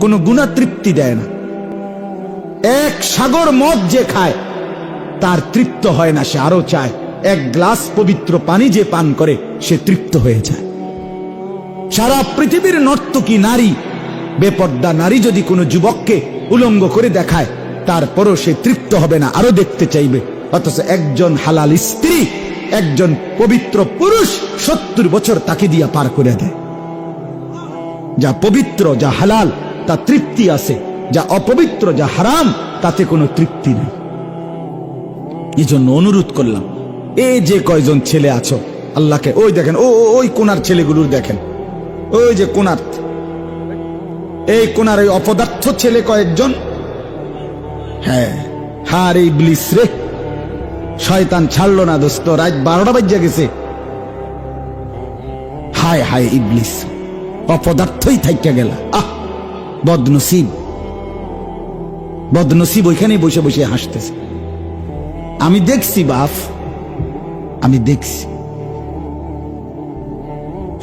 কোনো গুনাহ তৃপ্তি দেয় না। এক সাগর মদ যে খায় তার তৃপ্ত হয় না, সে আরো চায়। এক গ্লাস পবিত্র পানি যে পান করে সে তৃপ্ত হয়ে যায়। সারা পৃথিবীর নর্তকী নারী, বেপর্দা নারী যদি কোনো যুবককে উলঙ্গ করে দেখায় তারপরও সে তৃপ্ত হবে না, আরো দেখতে চাইবে। অথচ একজন হালাল স্ত্রী, একজন পবিত্র পুরুষ 70 বছর তাকে দিয়া পার করে দেয়। যা পবিত্র, যা হালাল, তা তৃপ্তি আছে। যা অপবিত্র, যা হারাম, তাতে কোনো তৃপ্তি নেই। এই জন্য অনুরোধ করলাম, এই যে কয়জন ছেলে আছো আল্লাহকে, ওই দেখেন ওই কোনার ছেলেগুলোর দেখেন, ওই যে কোনার, এই কোনার ওই অপদার্থ ছেলে কয়েকজন, হ্যাঁ হার এই ইবলিস রে, শয়তান ছাড়লো না দোস্ত, রাত 12টা বাজে গেছে। হায় হায় ইবলিস, অপদার্থই থাইকা গেল। আহ বদনসিব, বদনসিব ওইখানে বসে বসে হাসতেছে। আমি দেখছি বাপ, আমি দেখছি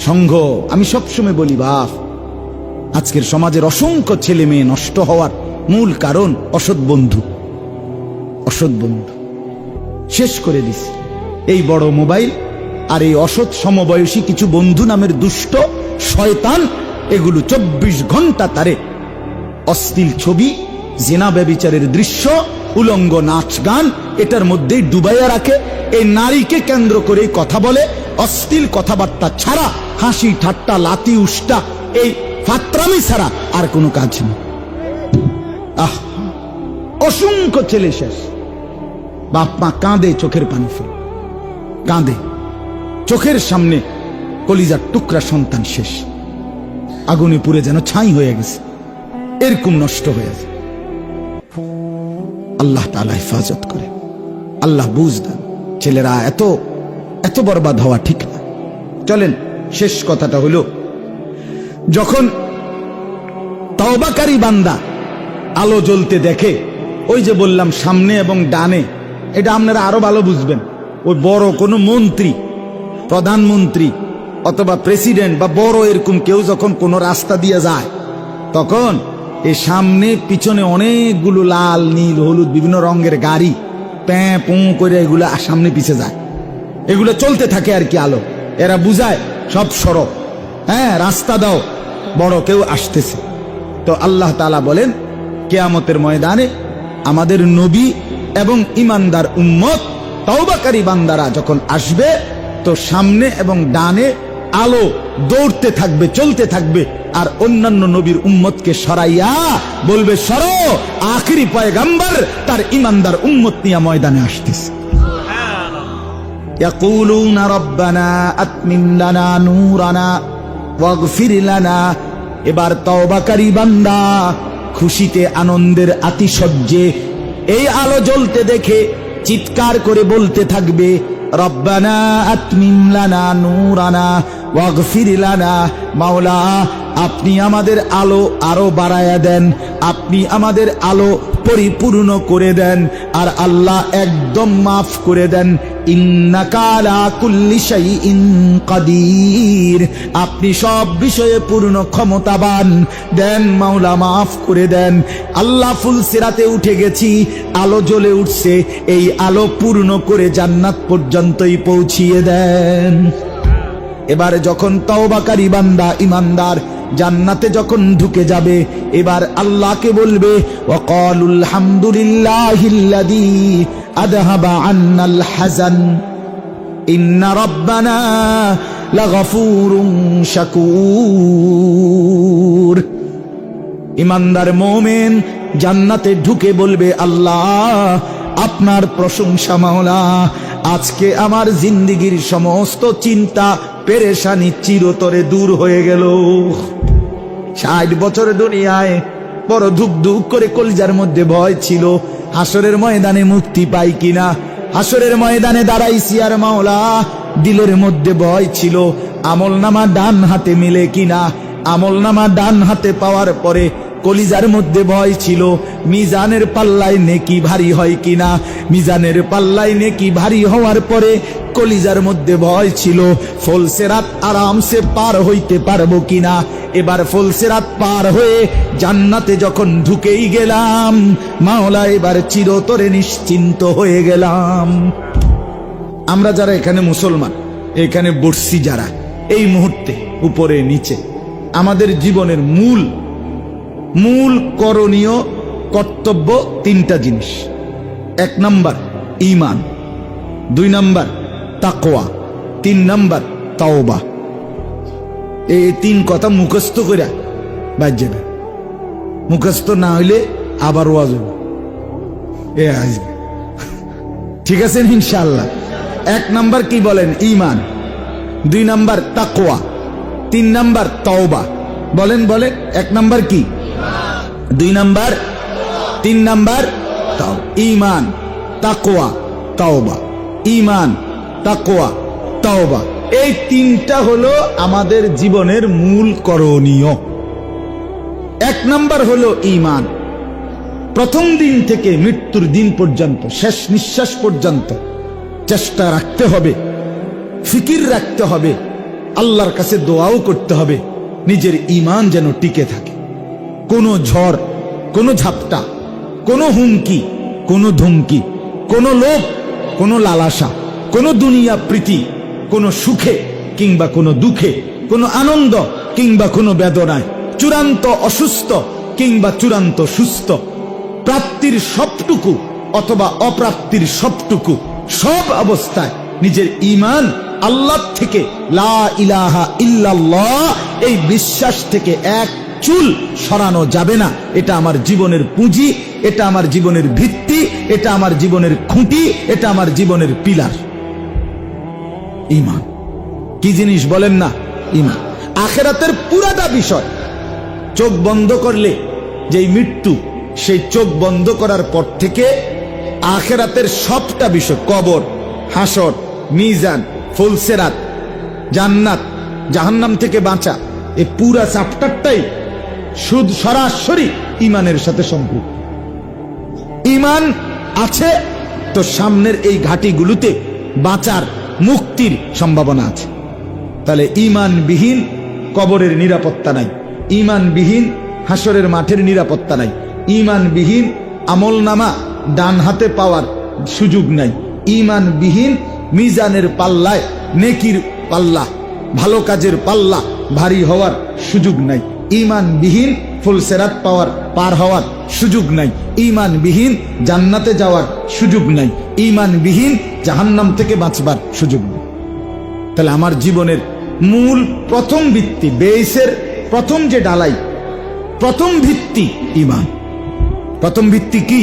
সংঘ। আমি সবসময় বলি বাপ, আজকের সমাজের অসংখ্য ছেলে মেয়ে নষ্ট হওয়ার মূল কারণ অসৎ বন্ধু। অসৎ বন্ধু শেষ করে দিস এই বড় মোবাইল আর এই অসৎ সমবয়সী কিছু বন্ধু নামের দুষ্ট শয়তান। এগুলো 24 ঘন্টা তারে অশ্লীল ছবি, জিনা ব্যভিচারের দৃশ্য, উলঙ্গ নাচ গান, এটার মধ্যেই ডুবাইয়া রাখে। এই নারীকে কেন্দ্র করে কথা বলে, অশ্লীল কথাবার্তা ছাড়া, হাসি ঠাট্টা লাতি উষ্টা, এই ফাত্রামি ছাড়া আর কোনো কাজ নেই। আহ অসংখ্য ছেলে শেষ। বাপ মা কাঁদে, চোখের পানি ফেলে কাঁদে, চোখের সামনে কলিজার টুকরা সন্তান শেষ, আগুনে পুড়ে যেন ছাই হয়ে গেছে, এরকম নষ্ট হয়ে গেছে। আল্লাহ তাআলা হেফাজত করে, আল্লাহ বুঝ দেন। ছেলেরা এত এত বরবাদ হওয়া ঠিক না। চলেন শেষ কথাটা হলো, যখন তওবাকারী বান্দা আলো জ্বলতে দেখে, ওই যে বললাম সামনে এবং ডানে, এটা আপনারা আরো ভালো বুঝবেন। ওই বড় কোনো মন্ত্রী, প্রধানমন্ত্রী অথবা প্রেসিডেন্ট বা বড় এরকম কেউ যখন কোন রাস্তা দিয়ে যায়, তখন এই সামনে পিছনে অনেকগুলো লাল নীল হলুদ বিভিন্ন রঙের গাড়ি প্যাঁ পু করে এগুলো সামনে পিছে যায়, এগুলো চলতে থাকে আর কি। আলো এরা বুঝায় সব সড়ক, হ্যাঁ রাস্তা দাও, বড় কেউ আসতেছে। তো আল্লাহ তাআলা বলেন, কিয়ামতের ময়দানে আমাদের নবী এবং ইমানদার উম্মত তওবাকারী বান্দারা যখন আসবে, তো সামনে এবং ডানে আলো দৌড়তে থাকবে, চলতে থাকবে, আর অন্যান্য নবীর উম্মতকে সরাইয়া বলবে, সরো, আখিরি পয়গম্বর তার ইমানদার উম্মত নিয়ে ময়দানে আসতেছে। ইয়াকুলুনা রব্বানা আতমিম লানা নূরানা ওয়াগফির লানা। এবার তওবাকারী বান্দা খুশিতে আনন্দের আতিশয্যে এই আলো জ্বলতে দেখে চিৎকার করে বলতে থাকবে, রব্বানা আতমিম লানা নূরানা ওয়াগফির লানা। মাওলা, আপনি আমাদের আলো আরো বাড়ায়া দেন, আপনি আমাদের আলো পরিপূর্ণ করে দেন, আর আল্লাহ একদম মাফ করে দেন। ইন্নাকা আলা কুল্লি শাইইন কাদির, আপনি সব বিষয়ে পূর্ণ ক্ষমতাবান, দেন মাওলা মাফ করে দেন। আল্লাহ ফুলসিরাতে উঠে গেছি, আলো জ্বলে উঠছে, এই আলো পূর্ণ করে জান্নাত পর্যন্তই পৌঁছিয়ে দেন। এবার যখন তওবাকারী বান্দা ইমানদার জান্নাতে যখন ঢুকে যাবে, এবার আল্লাহকে বলবে, ওয়াকালুল হামদুলিল্লাহিল্লাযী আযহাবা আন্নাল হাযান ইন্না রাব্বানা লাগফুরুন শাকুর। ইমানদার মুমিন জান্নাতে ঢুকে বলবে, আল্লাহ আপনার প্রশংসা মাওলা, আজকে আমার জিন্দেগির সমস্ত চিন্তা পেরেশানি চিরতরে দূর হয়ে গেল। 60 বছর দুনিয়ায় বড় ধুক ধুক করে কলিজার মধ্যে ভয় ছিল, হাসরের ময়দানে মুক্তি পাই কিনা। হাসরের ময়দানে দাঁড়াইছি আর মাওলা দিলের মধ্যে ভয় ছিল, আমলনামা ডান হাতে মিলে কিনা। আমলনামা ডান হাতে পাওয়ার পরে কলিজার মধ্যে ভয় ছিল মিজানের পাল্লায় নেকি ভারী হয় কিনা। মিজানের পাল্লায় নেকি ভারী হওয়ার পরে কলিজার মধ্যে ভয় ছিল ফুলসিরাত আরামসে পার হইতে পারবো কিনা। এবার ফুলসিরাত পার হয়ে জান্নাতে যখন ঢুকেই গেলাম, মাওলা এবার চিরতরে নিশ্চিন্ত হয়ে গেলাম। আমরা যারা এখানে মুসলমান, এখানে বসছি যারা, এই মুহূর্তে উপরে নিচে আমাদের জীবনের মূল করণীয় কর্তব্য তিনটা জিনিস। 1 নাম্বার ঈমান, 2 নাম্বার তাকওয়া, 3 নাম্বার তাওবা। এই 3 কথা মুখস্থ করে বাদ যাবে। মুখস্থ না হইলে আবার ওয়াজ হবে, এ আসবে। ঠিক আছে ইনশাআল্লাহ। 1 নাম্বার কি বলেন? ঈমান, 2 নাম্বার তাকওয়া, 3 নাম্বার তাওবা। বলেন বলেন, 1 নাম্বার কি? 2 নাম্বার, 3 নাম্বার ঈমান, তাকওয়া, তাওবা। ঈমান, তাকওয়া, তাওবা, এই 3টা হলো আমাদের জীবনের মূল করণীয়। 1 নাম্বার হলো ঈমান। প্রথম দিন থেকে মৃত্যুর দিন পর্যন্ত, শেষ নিঃশ্বাস পর্যন্ত চেষ্টা রাখতে হবে, ফিকির রাখতে হবে, আল্লাহর কাছে দোয়াও করতে হবে নিজের ঈমান যেন টিকে থাকে। কোনো ঝড়, কোনো ঝাপটা, কোনো হুমকি, কোনো ধুমকি, কোনো লোভ, কোনো লালাসা, কোনো দুনিয়া প্রীতি, কোনো সুখে কিংবা কোনো দুঃখে, কোনো আনন্দ কিংবা কোনো বেদনায়, চূড়ান্ত অসুস্থ কিংবা চূড়ান্ত সুস্থ, প্রাপ্তির সবটুকু অথবা অপ্রাপ্তির সবটুকু, সব অবস্থায় নিজের ঈমান আল্লাহ থেকে লা ইলাহা ইল্লাল্লাহ এই বিশ্বাস থেকে এক চুল সরানো যাবে না। এটা আমার জীবনের পুঁজি, এটা আমার জীবনের ভিত্তি, এটা আমার জীবনের খুঁটি, এটা আমার জীবনের পিলার। ঈমান কি জিনিস বলেন না? ঈমান আখিরাতের পুরাটা বিষয়। চোখ বন্ধ করলে যেই মৃত্যু, সেই চোখ বন্ধ করার পর থেকে আখিরাতের সবটা বিষয়, কবর, হাসর, মিজান, ফুলসিরাত, জান্নাত, জাহান্নাম থেকে বাঁচা, এই পুরা চ্যাপ্টারটাই শুধু সরাসরি ঈমানের সাথে সম্পৃক্ত। ঈমান আছে তো সামনের এই ঘাটিগুলোতে বাঁচার, মুক্তির সম্ভাবনা আছে। তাহলে ঈমানবিহীন কবরের নিরাপত্তা নাই, ঈমানবিহীন হাসরের মাঠের নিরাপত্তা নাই, ঈমানবিহীন আমলনামা ডান হাতে পাওয়ার সুযোগ নাই, ঈমানবিহীন মিজানের পাল্লায়, নেকির পাল্লা, ভালো কাজের পাল্লা ভারী হওয়ার সুযোগ নাই, ঈমানবিহীন ফুলসিরাত পার হওয়ার সুযোগ নাই, ঈমানবিহীন জান্নাতে যাওয়ার সুযোগ নাই, ঈমানবিহীন জাহান্নাম থেকে বাঁচবার সুযোগ নেই। তাহলে আমার জীবনের মূল প্রথম ভিত্তি, বেসের প্রথম যে ডালাই, প্রথম ভিত্তি ঈমান। প্রথম ভিত্তি কি?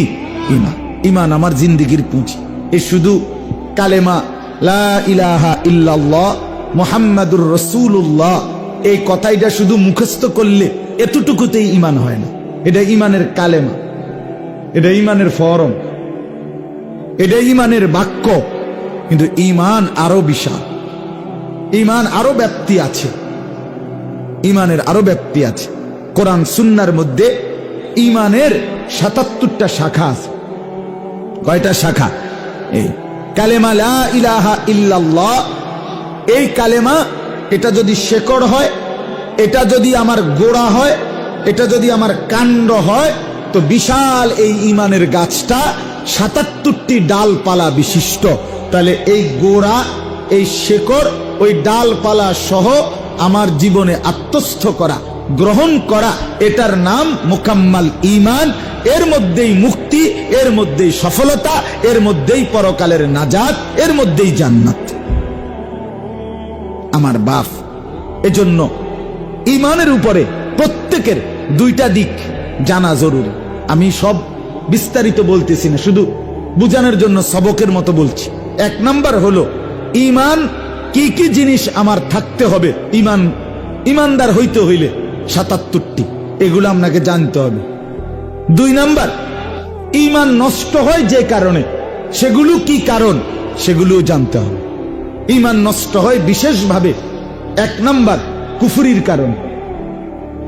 ঈমান। ঈমান আমার জিন্দেগির পুঁজি। এ শুধু কালেমা লা ইলাহা ইল্লাল্লাহ মুহাম্মাদুর রাসূলুল্লাহ এই কথাটা শুধু মুখস্থ করলে এতটুকুতেই ঈমান হয় না। এটা ঈমানের কালেমা, এটা ঈমানের ফরম, এটা ঈমানের বাক্য। কিন্তু ঈমান আরো বিশাল, ঈমান আরো ব্যাপ্তি আছে, ঈমানের আরো ব্যাপ্তি আছে। কোরআন সুন্নাহর মধ্যে ঈমানের ৭৭টা শাখা আছে। কয়টা শাখা? এই কালেমা লা ইলাহা ইল্লাল্লাহ, এই কালেমা, এটা যদি শেকড় হয়, এটা যদি আমার গোড়া হয়, এটা যদি আমার কাণ্ড হয়, তো বিশাল এই ঈমানের গাছটা ৭৭টি ডালপালা বিশিষ্ট। তাহলে এই গোড়া, এই শেকড়, ওই ডালপালা সহ আমার জীবনে আত্মস্থ করা, গ্রহণ করা, এটার নাম মুকাম্মাল ঈমান। এর মধ্যেই মুক্তি, এর মধ্যেই সফলতা, এর মধ্যেই পরকালের নাজাত, এর মধ্যেই জান্নাত। আমার বাপ, এজন্য ঈমানের উপরে প্রত্যেকের 2টা দিক জানা জরুরি। আমি সব বিস্তারিত বলতেছি না, শুধু বুঝানোর জন্য সবকের মতো বলছি। 1 নাম্বার হলো ঈমান, কি কি জিনিস আমার থাকতে হবে ঈমানদার হইতে হইলে ৭৭টি, এগুলো আপনাকে জানতে হবে। 2 নাম্বার, ঈমান নষ্ট হয় যে কারণে, সেগুলো কি কারণ, সেগুলো জানতে হবে। ঈমান নষ্ট হয় বিশেষভাবে 1 নাম্বার কুফরির কারণ।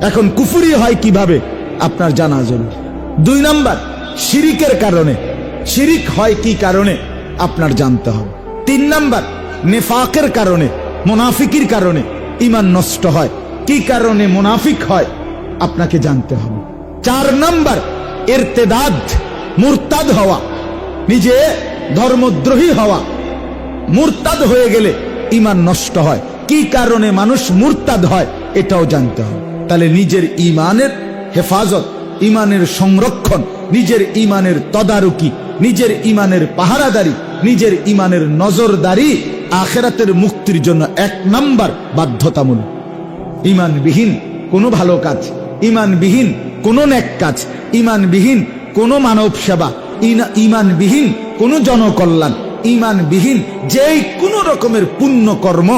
এখন কুফরি হয় কিভাবে? আপনার জানা জরুরি। 2 নাম্বার, শিরিকের কারণে, শিরিক হয় কি কারণে আপনার জানতে হবে। 3 নাম্বার, নেফাকের কারণে, মুনাফিকির কারণে ঈমান নষ্ট হয়, কি কারণে মুনাফিক হয় আপনাকে জানতে হবে। 4 নাম্বার, ইরতিদাদ, মুরতাদ হওয়া, নিজে ধর্মদ্রোহী হওয়া। মুরতাদ হয়ে গেলে ঈমান নষ্ট হয়, কি কারণে মানুষ মুরতাদ হয় এটাও জানতে হবে। তাহলে নিজের ঈমানের হেফাজত, ঈমানের সংরক্ষণ, নিজের ঈমানের তদারকি, নিজের ঈমানের পাহারাদারি, নিজের ঈমানের নজরদারি আখিরাতের মুক্তির জন্য 1 নাম্বার বাধ্যতামূলক। ঈমানবিহীন কোনো ভালো কাজ, ঈমানবিহীন কোনো নেক কাজ, ঈমানবিহীন কোনো মানব সেবা, ঈমানবিহীন কোনো জনকল্যাণ, ঈমানবিহীন যেই কোনো রকমের পুণ্য কর্ম,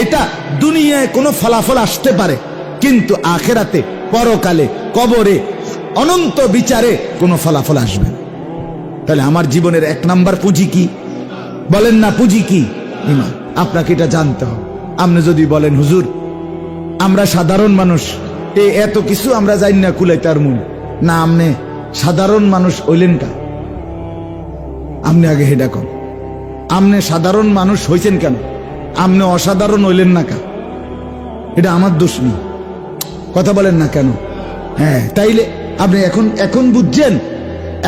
এটা দুনিয়ায় কোনো ফলাফল আসতে পারে, কিন্তু আখিরাতে, পরকালে, কবরে, অনন্ত বিচারে কোনো ফলাফল আসবে না। তাহলে আমার জীবনের 1 নাম্বার পুঁজি কি? বলেন না, পুঁজি কি? ঈমান। আপনাকে এটা জানতে হবে। আপনি যদি বলেন হুজুর আমরা সাধারণ মানুষ, এত কিছু আমরা জানি না কুলাইতার মূল না, আপনি সাধারণ মানুষ হইলেন কা? আপনি আগে হেডা কর, আপনি সাধারণ মানুষ হইছেন কেন? আপনি অসাধারণ হইলেন না কা? এটা আমার দোষ নেই, কথা বলেন না কেন? হ্যাঁ, তাইলে আপনি এখন বুঝছেন।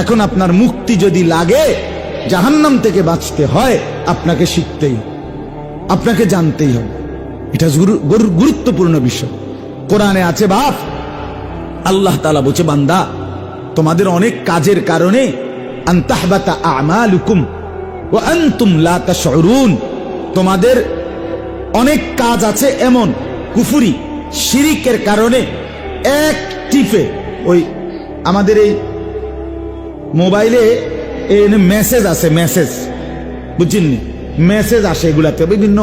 এখন আপনার মুক্তি যদি লাগে, জাহান্নাম থেকে বাঁচতে হয়, আপনাকে শিখতেই, আপনাকে জানতেই হবে। এটা গুরুত্বপূর্ণ বিষয়। কোরআনে আছে বাপ, আল্লাহ তাআলা বলছে বান্দা তোমাদের অনেক কাজের কারণে আনতাহবাতা আমালুকুম ওয়া আনতুম লা তাশউরুন, তোমাদের অনেক কাজ আছে এমন কুফরি শিরিকের কারণে এক টিপে, ওই আমাদের এই মোবাইলে মেসেজ আছে, মেসেজ বুঝছেন, মেসেজ আসে, এগুলাতে বিভিন্ন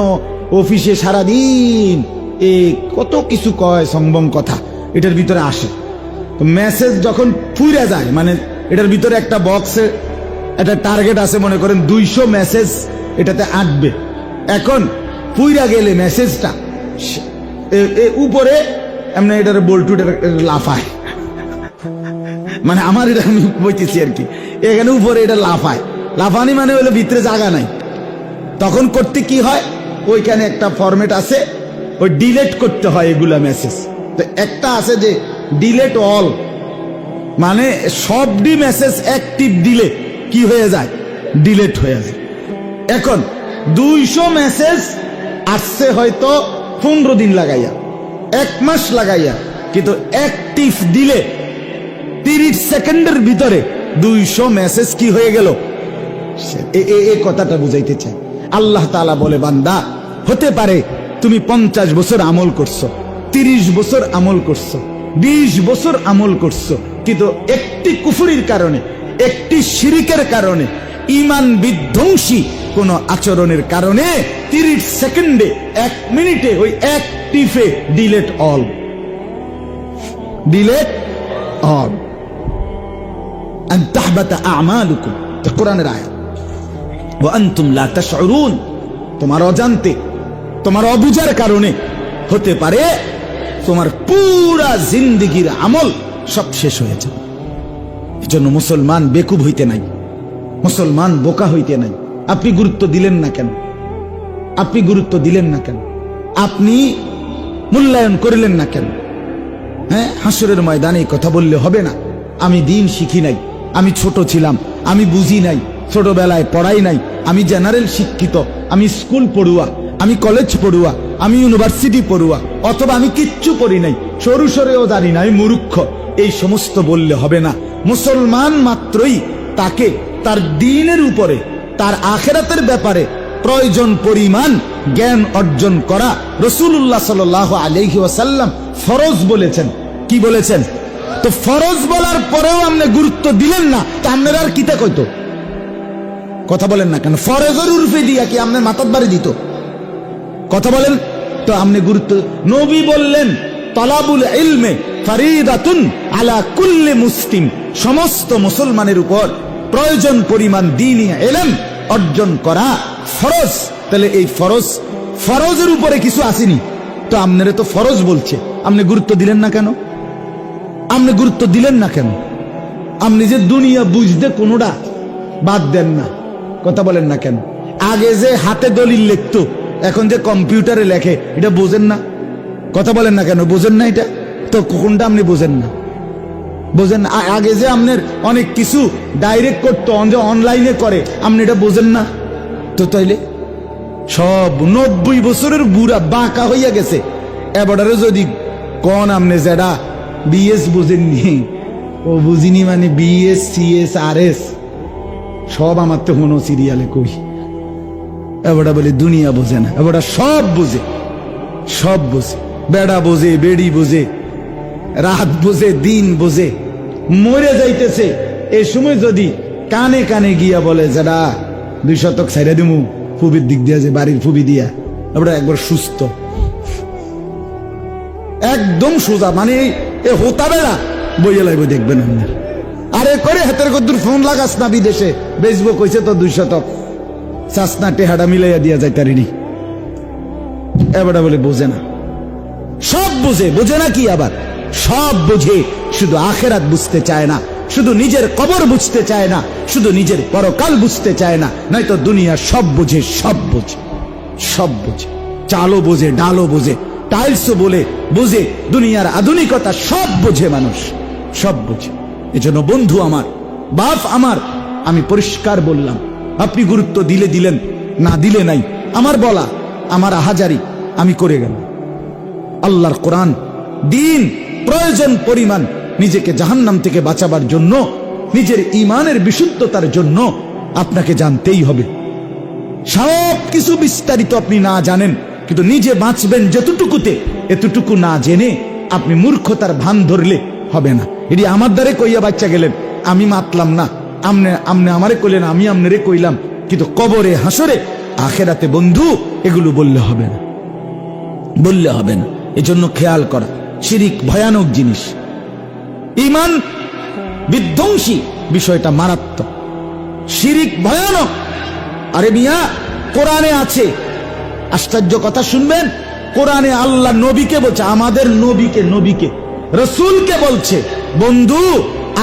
অফিসে সারাদিন এই কত কিছু কয় সংবং কথা এটার ভিতরে আসে। তো মেসেজ যখন ফুইরা যায়, মানে এটার ভিতরে একটা বক্সে একটা টার্গেট আছে, মনে করেন 200 মেসেজ এটাতে আঁটবে। এখন ফুইরা গেলে মেসেজটা উপরে এমনি এটার বল্টুটা লাফায়, মানে আমার এটা আমি বলতেছি আর কি, এখানে উপরে এটা লাফায়, লাফানি মানে হলো ভিতরে জায়গা নাই। তখন করতে কি হয়, ওইখানে একটা ফরম্যাট আছে, ওই ডিলেট করতে হয় এগুলা মেসেজ। তো একটা আছে যে ডিলেট অল, মানে সবটি মেসেজ অ্যাক্টিভ দিলে কি হয়ে যায়, ডিলেট হয়ে যায়। এখন 200 মেসেজ আসছে হয়তো 15 দিন লাগাইয়া, 1 মাস লাগাইয়া, কিন্তু অ্যাক্টিভ দিলে 30 সেকেন্ডের ভিতরে 200 মেসেজ কি হয়ে গেল। এই কথাটা বুঝাইতে চাই। আল্লাহ তাআলা বলে বান্দা, হতে পারে তুমি 50 বছর আমল করছো, 30 বছর আমল করছো, 20 বছর আমল করছো, কিন্তু একটি কুফরির কারণে, একটি শিরিকের কারণে, ঈমান বিধ্বংসী কোন আচরণের কারণে 30 সেকেন্ডে, 1 মিনিটে, ওই এক টিপে ডিলেট অল, ডিলেট অল, আন তাহবাতা আমালুকুম, এটা কোরআনের আয়াত। ওয়া আনতুম লা তাশউরুন, তোমার অজান্তে, তোমার অবুঝার কারণে হতে পারে তোমার পুরা জিন্দেগির আমল সব শেষ হয়ে যাবে। এজন্য মুসলমান বেকুব হইতে নাই, মুসলমান বোকা হইতে নাই। আপনি গুরুত্ব দিলেন না কেন? আপনি গুরুত্ব দিলেন না কেন? আপনি মূল্যায়ন করিলেন না কেন? হ্যাঁ, হাসরের ময়দানে কথা বললে হবে না আমি দিন শিখি নাই, আমি ছোট ছিলাম, আমি বুঝি নাই, ছোটবেলায় পড়াই নাই, আমি জেনারেল শিক্ষিত, আমি স্কুল পড়ুয়া, আমি কলেজ পড়ুয়া, আমি ইউনিভার্সিটি পড়ুয়া, অথবা আমি কিচ্ছু পড়ি নাই, সরু সরেও জানি না, আমি মূর্খ, এই সমস্ত বললে হবে না। মুসলমান মাত্রই তাকে তার দ্বীনের উপরে, তার আখিরাতের ব্যাপারে প্রয়োজন পরিমাণ জ্ঞান অর্জন করা রাসূলুল্লাহ সাল্লাল্লাহু আলাইহি ওয়াসাল্লাম ফরজ বলেছেন। কি বলেছেন? তো ফরজ বলার পরেও আপনি গুরুত্ব দিলেন না, তা আপনারা আর কিতা কইতো? কথা বলেন না কেন? ফরজের উরফে দিয়া কি আপনার মাথার বাড়ি দিত? কথা বলেন তো। আপনি গুরুত্ব, নবী বললেন তালাবুল ইলমে ফরিদাতুন আলা কুল্লি মুসলিম, সমস্ত মুসলমানের উপর প্রয়োজন পরিমাণ দ্বীনি ইলম অর্জন করা ফরজ। তাহলে এই ফরজের উপরে কিছু আসেনি, তো আপনারে তো ফরজ বলছে, আপনি গুরুত্ব দিলেন না কেন? আপনি গুরুত্ব দিলেন না কেন? আপনি যে দুনিয়া বুঝতে কোনোটা বাদ দেন না, কথা বলেন না কেন? আগে যে হাতে দলিল লিখতো, এখন যে কম্পিউটারে লেখে, এটা বোঝেন না? কথা বলেন না কেন? বোঝেন না? এটা তো কোনটা আপনি বোঝেন না? বোঝেন না? আগে যে আপনার অনেক কিছু ডাইরেক্ট করতো, অনলাইনে করে, আপনি এটা বোঝেন না? তো তাইলে সব 90 বছরের বুড়া বাঁকা হইয়া গেছে, এবারে যদি কোন আপনি যেটা বিএস বুঝেননি, ও বুঝিনি মানে বিএস সিএস আর এস সব আমার তো কোনো সিরিয়ালে কই। এবারে বলে দুনিয়া বোঝে না, এবারে সব বোঝে, সব বোঝে, বেড়া বোঝে, বেড়ি বোঝে, রাত বোঝে, দিন বোঝে, মরে যাইতেছে। এই সময় যদি কানে কানে গিয়া বলে যারা 2 শতক ছাইড়া দিমু ফুবির দিক দিয়া, যে বাড়ির ফুবি দিয়া, আমরা একবার সুস্থ, একদম সোজা, মানে এ হোতা বেড়া বইয়ে লাগবে, দেখবেন আপনার। আরে করে হাতের কদ্দুর ফোন লাগাস না, বিদেশে বেচবো কইছে তো 2 শতক, চাষনা টেহাডা মিলাইয়া দিয়া যায় তারিনি। এবারে বলে বোঝে না, সব বোঝে, বোঝে না কি আবার সব বোঝে, শুধু আখেরাত বুঝতে চায় না, শুধু নিজের কবর বুঝতে চায় না, শুধু নিজের পরকাল বুঝতে চায় না, নয়তো দুনিয়া সব বোঝে, সব বোঝে, সব বোঝে, চালও বোঝে, ডালও বোঝে, টাইলসও বলে বোঝে, দুনিয়ার আধুনিকতা সব বোঝে মানুষ, সব বোঝে। এজন্য বন্ধু আমার, বাপ আমার, আমি পরিষ্কার বললাম, আপনি গুরুত্ব দিলে দিলেন, না দিলে নাই, আমার বলা, আমার আহাজারি আমি করে গেলাম। আল্লাহর কোরআন দিন প্রয়োজন পরিমাণ নিজেকে জাহান্নাম থেকে বাঁচাবার জন্য, নিজের ঈমানের বিশুদ্ধতার জন্য আপনাকে জানতেই হবে। সব কিছু বিস্তারিত আপনি না জানেন, কিন্তু নিজে বাঁচবেন যেতটুকুতে, এতটুকু না জেনে আপনি মূর্খতার ভান ধরলে হবে না। এটি আমার দ্বারে কইয়া বাচ্চা গেলেন, আমি মাতলাম না, আমনে আমারে কইলেন, আমি আমনেরে কইলাম, কিন্তু কবরে হাসরে আখেরাতে বন্ধু এগুলো বললে হবে না, বললে হবে না। এজন্য খেয়াল করা, শিরিক ভয়ানক জিনিস, ঈমান বিধ্বংসী, বিষয়টা মারাত্মক, শিরিক ভয়ানক। আরে মিয়া, কোরআনে আছে, আশ্চর্য কথা শুনবেন, কোরআনে আল্লাহ নবীকে বলছে, আমাদের নবীকে রাসূলকে বলছে, বন্ধু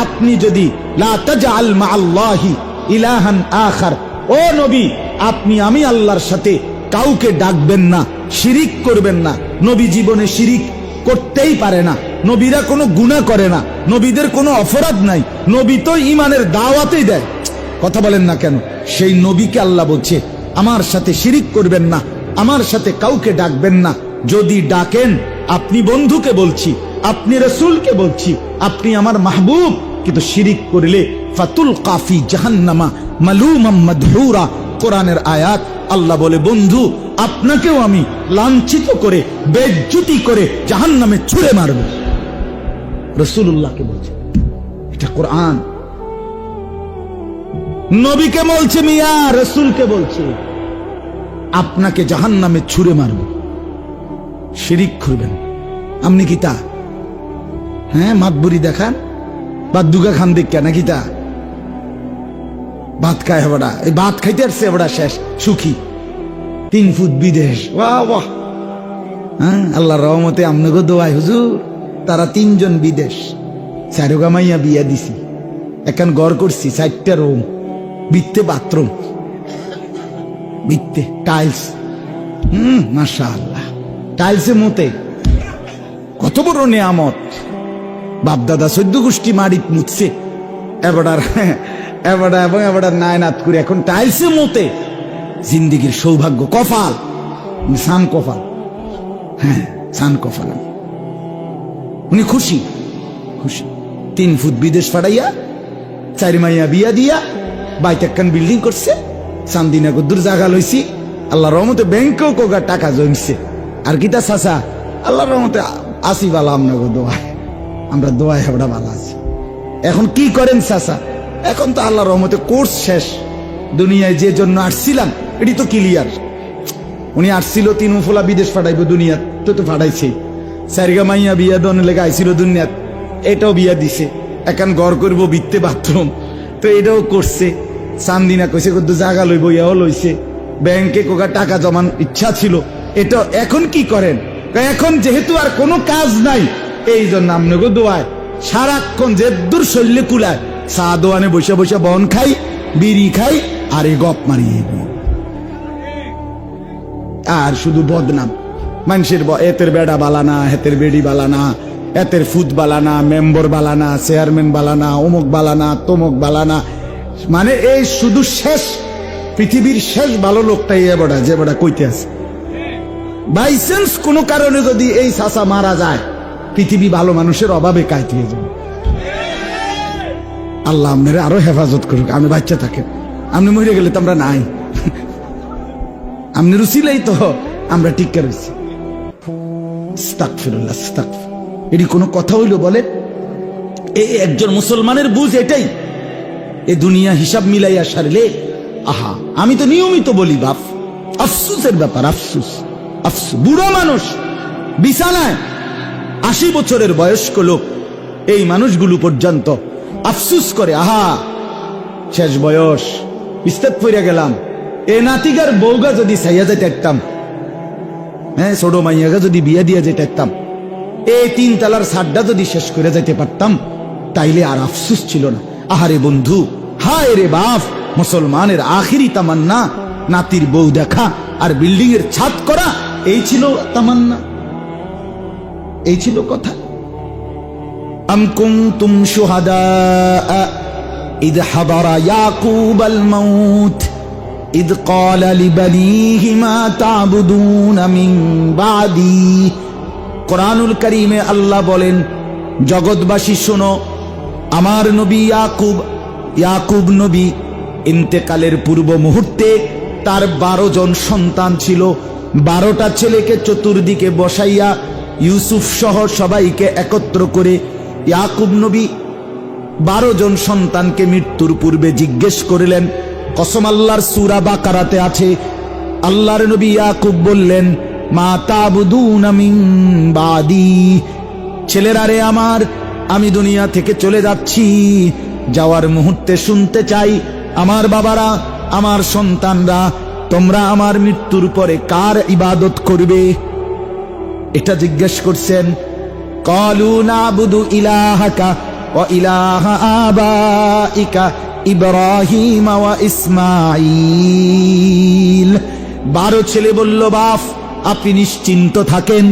আপনি যদি লা তাজআল মাআল্লাহি ইলাহান আখার, ও নবী আপনি আমি আল্লাহর সাথে কাউকে ডাকবেন না, শিরিক করবেন না। নবী জীবনে শিরিক করতেই পারে না, নবীরা কোনো গুনাহ করে না, নবীদের কোনো অপরাধ নাই, নবী তো ঈমানের দাওয়াতই দেয়, কথা বলেন না কেন? সেই নবীকে আল্লাহ বলছে আমার সাথে শিরিক করবেন না, আমার সাথে কাউকে ডাকবেন না। যদি ডাকেন, আপনি বন্ধুকে বলছি, আপনি রাসূলকে বলছি, আপনি আমার মাহবুব, কিন্তু শিরিক করলে ফাতুল কাফি জাহান্নামা মালুমাম মাদহুরা, কোরআনের আয়াত। আল্লাহ বলে বন্ধু আপনাকেও আমি লাঞ্ছিত করে, বেজ্জতি করে জাহান্নামে ছুঁড়ে মারব। রাসূলুল্লাহকে বলছে, এটা কোরআন, নবীকে বলছে মিয়া, রাসূলকে বলছে আপনাকে জাহান্নামে ছুঁড়ে মারব, শিরিক করবেন। আপনি কি তা? হ্যাঁ, মাতবুরি দেখান, বাদ দুগা খান দেখা নাকি তা? ভাত খায় বড়া, এই ভাত খাইতে আসছে বড়া, শেষ সুখী, 3 ফুট বিদেশ, বাহ বাহ। হ্যাঁ, আল্লাহর রহমতে আমনগো দোয়াই হুজুর, তারা 3 জন বিদেশ, 4 গামাইয়া বিয়া দিছি, এখন ঘর করছি, 4টা রুম, বিত্তে বাথরুম, বিত্তে টাইলস, মাশাআল্লাহ, টাইলসে মতে কত বড় নিয়ামত। বাপদাদা 14 গোষ্ঠী মাড়িত মুছছে, এবাডার এবং এবাডার নায়নাত করে এখন টাইলসে মতে, জিন্দিগির সৌভাগ্য, কপাল, সান কপাল, হ্যাঁ সান কপাল। উনি খুশি, খুশি, 3 ফুট বিদেশ ফাড়াইয়া, 4 মাইয়া বিয়া দিয়া, বাইতে একখান বিল্ডিং করছে, চান্দিনা কদ্দুর জায়গা লইছি, আল্লাহর রহমতে ব্যাংকেও কোগা টাকা জমছে। আর কিতা চাচা, আল্লাহর রহমতে আসি বালা, আপনাকে দোয়ায়, আমরা দোয়ায় আমরা ভালো আছি। এখন কি করেন চাচা? এখন তো আল্লাহর রহমতে কোর্স শেষ, দুনিয়ায় যে জন্য আসছিলাম এটি তো ক্লিয়ার। উনি আসছিল 3 উফলা বিদেশ ফাটাইব, দুনিয়াত তো ফাটাইছে, 4 মাইয়া বিয়া দন লেগে আইছিল দুনিয়াত, এটাও বিয়া দিছে, এখন ঘর করব, বিত্তে বাথরুম, তো এটাও করছে। চান্দিনা কইছে কত জায়গা লইব, ইয়াও লইছে, ব্যাংকে কোকা টাকা জমান ইচ্ছা ছিল, এটা এখন কি করেন? এখন যেহেতু আর কোনো কাজ নাই, এই জন্য আপনাকে দোয়ায় সারাক্ষণ যে দূর শৈল্যে কুলায় চা দোয়ানে বসে বসে বন খাই, বিড়ি খাই, আর এই গপ মারিয়ে আর শুধু বদনাম। মানুষের এতের বেড়া বালানা, হেতের বেড়ি বালানা, এতের ফুদ বালানা, মেম্বর বালানা, চেয়ারম্যান বালানা, অমুক বালানা, তমুক বালানা। মানে এই শুধু শেষ, পৃথিবীর শেষ ভালো লোকটাই এ বড়া, যে বড়া কইতে আছে। বাইচান্স কোনো কারণে যদি এই চাচা মারা যায়, পৃথিবী ভালো মানুষের অভাবে কাইতে যাবে। আল্লাহ আপনারা আরো হেফাজত করুক। আমি বাচ্চা থাকেন, আপনি মরে গেলে তো আমরা নাই, আপনি রুচিলেই তো আমরা টিকা রয়েছি। আস্তাগফিরুল্লাহ, আস্তাগফিরুল্লাহ। এটি কোনো কথা হইল বলে? এই একজন মুসলমানের বুঝ এটাই। এ দুনিয়া হিসাব মিলাইয়া সারলে, আহা, আমি তো নিয়মিত বলি বাপ, আফসুসের ব্যাপার, আফসুস, আফসুস। বুড়ো মানুষ বিছানায়, 80 বছরের বয়স্ক লোক, এই মানুষগুলো পর্যন্ত আফসুস করে, আহা শেষ বয়স, ইস্তেক পড়ে গেলাম। এ নাতিগার বউগা যদি সাইয়া যেতে একতাম, হ্যাঁ, ছোট মাইয়াগা যদি বিয়ে দিয়ে যেতে একতাম, এই 3 তালার ছাদটা যদি শেষ করে যাইতে পারতাম, তাইলে আর আফসুস ছিল না। আহারে বন্ধু, হায় রে বাপ, মুসলমানের আখিরি তামান্না নাতির বউ দেখা আর বিল্ডিং এর ছাদ করা, এই ছিল তামান্না, এই ছিল কথা। আম কুনতুম শুহাদা ইদ হাদারা ইয়াকুবাল মাউত ইদ ক্বালা লিবানিহি মা তা'বুদুনা মিন বাদি। কোরআনুল কারীমে আল্লাহ বলেন, জগৎবাসী শোনো, আমার নবী ইয়াকুব নবী ইন্তেকালের পূর্ব মুহূর্তে তার 12 জন সন্তান ছিল। 12টা ছেলেকে চতুর্দিকে বসাইয়া ইউসুফ সহ সবাইকে একত্র করে ইয়াকুব নবী 12 জন সন্তানকে মৃত্যুর পূর্বে জিজ্ঞেস করিলেন। কসম আল্লাহর সূরা বাকারাতে আছে, আল্লাহর নবী ইয়াকুব বললেন, মা তা'বুদুনা মিন বাদি, ছেলেরা রে আমার, আমি দুনিয়া থেকে চলে যাচ্ছি, যাওয়ার মুহূর্তে শুনতে চাই, আমার বাবারা, আমার সন্তানরা, তোমরা আমার মৃত্যুর পরে কার ইবাদত করবে? এটা জিজ্ঞেস করছেন। ক্বালু না'বুদু ইলাহাকা ওয়া ইলাহা আবাইকা ইব্রাহিম ওয়া ইসমাঈল। 12 ছেলে বলল, বাপ আপনি নিশ্চিন্ত থাকেন,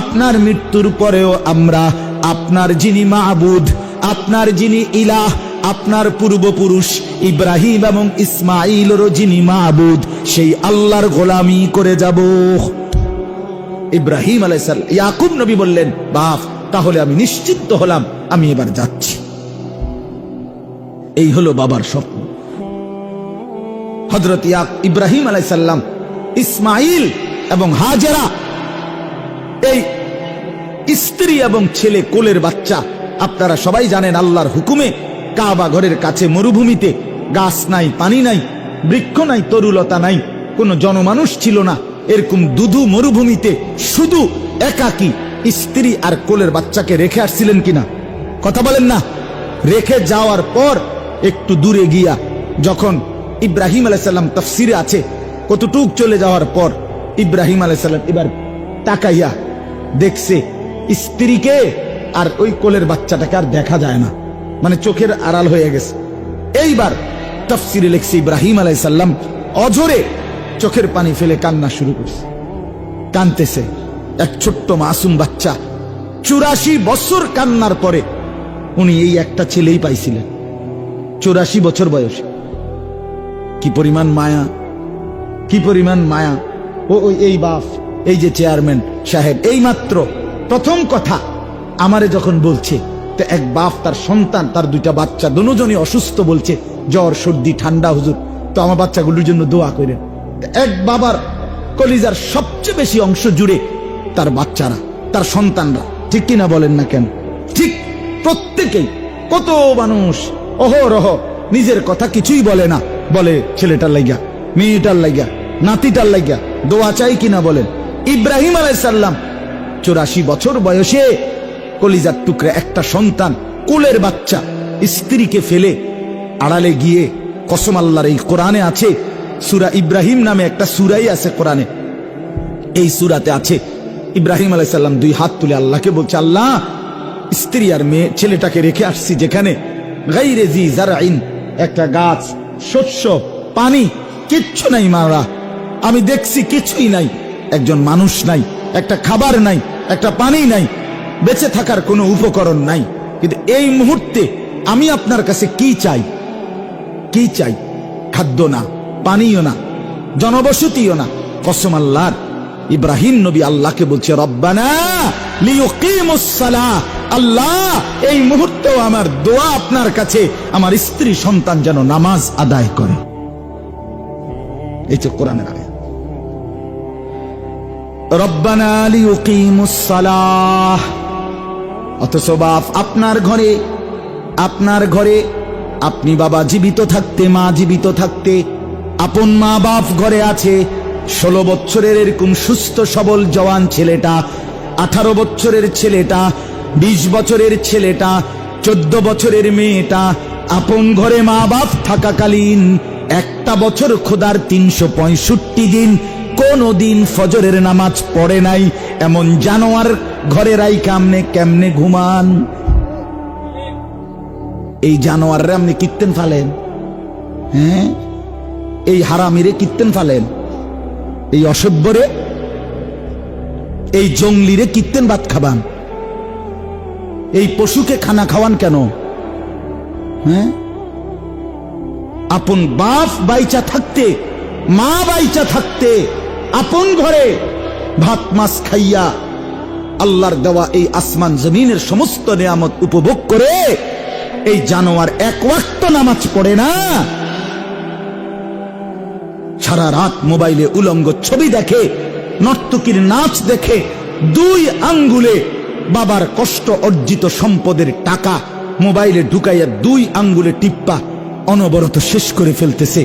আপনার মৃত্যুর পরেও আমরা আপনার যিনি মাবুদ, আপনার যিনি ইলাহ, আপনার পূর্বপুরুষ ইব্রাহিম এবং ইসমাঈলেরও যিনি মাবুদ, সেই আল্লাহর গোলামি করে যাব। ইব্রাহিম আলাইহিস সালাম, ইয়াকুব নবী বললেন, বাপ তাহলে আমি নিশ্চিন্ত হলাম, আমি এবার যাচ্ছি। এই হলো বাবার স্বপ্ন। হযরত ইব্রাহিম আলাইহিস সালাম, ইসমাঈল এবং হাজেরা, এই স্ত্রী এবং ছেলে, কোলের বাচ্চা। আপনারা সবাই জানেন, আল্লাহর হুকুমে কাবা ঘরের কাছে মরুভূমিতে, গাছ নাই, পানি নাই, বৃক্ষ নাই, তরুলতা নাই, কোনো জনমানুষ ছিল না, এরকম দুধু মরুভূমিতে শুধু একাকী স্ত্রী আর কোলের বাচ্চাকে রেখে আসছিলেন কিনা? কথা বলেন না। রেখে যাওয়ার পর একটু দূরে গিয়া যখন ইব্রাহিম আলাইহিস সালাম, তাফসিরে আছে, কতটুক চলে যাওয়ার পর ইব্রাহিম আলাইহিস সালাম এবার তাকাইয়া দেখছে স্ত্রীকে আর ওই কোলের বাচ্চাটাকে আর দেখা যায় না, মানে চোখের আড়াল হয়ে গেছে। এইবার তাফসিরে লিখছে, ইব্রাহিম আলাইহিস সালাম অঝরে চোখের পানি ফেলে কান্না শুরু করছে, কাঁদতেছে। এক ছোট্ট মাসুম বাচ্চা, 84 বছর কান্নার পরে উনি এই একটা ছেলেই পাইছিলেন, 84 বছর বয়সে। কি পরিমাণ মায়া, কি পরিমাণ মায়া। ওই এই বাপ, এই যে চেয়ারম্যান সাহেব, এই মাত্র প্রথম কথা আমারে যখন বলছে, তো এক বাপ তার সন্তান, তার 2টা বাচ্চা, দুজনই অসুস্থ, বলছে জ্বর, সর্দি, ঠান্ডা, হুজুর, তো আমার বাচ্চাগুলোর জন্য দোয়া করেন। এক বাবার কলিজার সবচেয়ে বেশি অংশ জুড়ে তার বাচ্চারা, তার সন্তানরা, ঠিক কিনা বলেন না কেন? ঠিক, প্রত্যেকেই। কত মানুষ অহরহ নিজের কথা কিছুই বলে না, বলে ছেলেটার লাইগা, মেয়েটার লাইগা, নাতিটার লাইগা দোয়া চাই কিনা বলেন? ইব্রাহিম আলাইহিস সালাম 84 বছর বয়সে কলিজার টুকরা একটা সন্তান, কোলের বাচ্চা, স্ত্রীকে ফেলে আড়ালে গিয়ে, কসম আল্লাহর, এই কোরআনে আছে, সূরা ইব্রাহিম নামে একটা সূরাই আছে কোরআনে, এই সূরাতে আছে, ইব্রাহিম আলাইহিস সালাম 2 হাত তুলে আল্লাহকে বলছে, আল্লাহ স্ত্রী আর মেয়ে ছেলেটাকে রেখে আসছি যেখানে গাইরে জি জারাইন, একটা গাছ, শস্য, পানি কিচ্ছু নাই মারা। আমি দেখছি কিছুই নাই, একজন মানুষ নাই, একটা খাবার নাই, একটা পানি নাই, বেঁচে থাকার কোনো উপকরণ নাই। কিন্তু এই মুহূর্তে আমি আপনার কাছে কি চাই? কি চাই? খাদ্য না, পানিও না, জনবসতিও না। কসম আল্লাহর, ইব্রাহিম নবী আল্লাহকে বলছে, রব্বানা লিয়ুকিমুস সালাহ, আল্লাহ এই মুহূর্তেও আমার দোয়া আপনার কাছে, আমার স্ত্রী সন্তান যেন নামাজ আদায় করে। এই তো কোরআনের আয়াত, রব্বানা লিয়ুকিমুস সালাহ। অথচ বাপ আপনার ঘরে আপনি বাবা জীবিত থাকতে, মা জীবিত থাকতে, আপন মা বাপ ঘরে আছে। 16 বছরের এরকম সুস্থ সবল জওয়ান ছেলেটা, 18 বছরের ছেলেটা, 20 বছরের ছেলেটা, 14 বছরের মেয়েটা আপন ঘরে মা বাপ থাকাকালীন একটা বছর খোদার 365 দিন কোনদিন ফজরের নামাজ পড়ে নাই, এমন জানোয়ার ঘরে রাই কেমনে ঘুমান? এই জানোয়াররে আপনি কীর্তেন ফালেন? হ্যাঁ, এই হারামিরে কীর্তেন ফালেন? এই অসভ্যরে, এই জঙ্গলিরে কীর্তেন ভাত খাবান? এই পশুকে খানা খাওয়ান কেন? হ্যাঁ, আপন বাপ বাইচা থাকতে, মা বাইচা থাকতে, আপন ঘরে ভাত মাছ খাইয়া আল্লাহর দেওয়া এই আসমান জমিনের সমস্ত নিয়ামত উপভোগ করে এই জানোয়ার এক ওয়াক্ত নামাজ পড়ে না, সারা রাত মোবাইলে উলঙ্গ ছবি দেখে, নর্তকীর নাচ দেখে, 2 আঙ্গুলে বাবার কষ্ট অর্জিত সম্পদের টাকা মোবাইলে ঢুকাইয়া 2 আঙ্গুলে টিপ্পা অনবরত শেষ করে ফেলতেছে।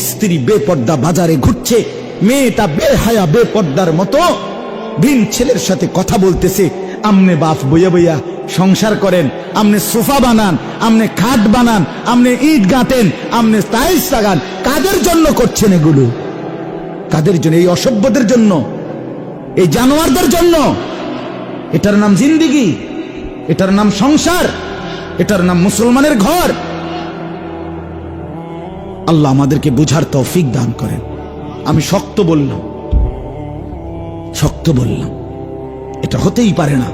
স্ত্রী বেপর্দা বাজারে ঘুরছে, মেয়েটা বেহায়া বেপর্দার মতো ভিন ছেলের সাথে কথা বলতেছে। আমনে বাপ বইয়া বইয়া সংসার করেন, আমনে সোফা বানান, আমনে খাট বানান, আমনে ইট গাঁথেন, আমনে টাইলস লাগান। কাদের জন্য করছেন এগুলো? কাদের জন্য? এই অসভ্যদের জন্য, এই জানোয়ারদের জন্য। এটার নাম জিন্দিগি, এটার নাম সংসার, এটার নাম মুসলমানের ঘর। আল্লাহ আমাদেরকে বুঝার তৌফিক দান করেন। আমি শক্ত বললাম, এটা হতেই পারে না।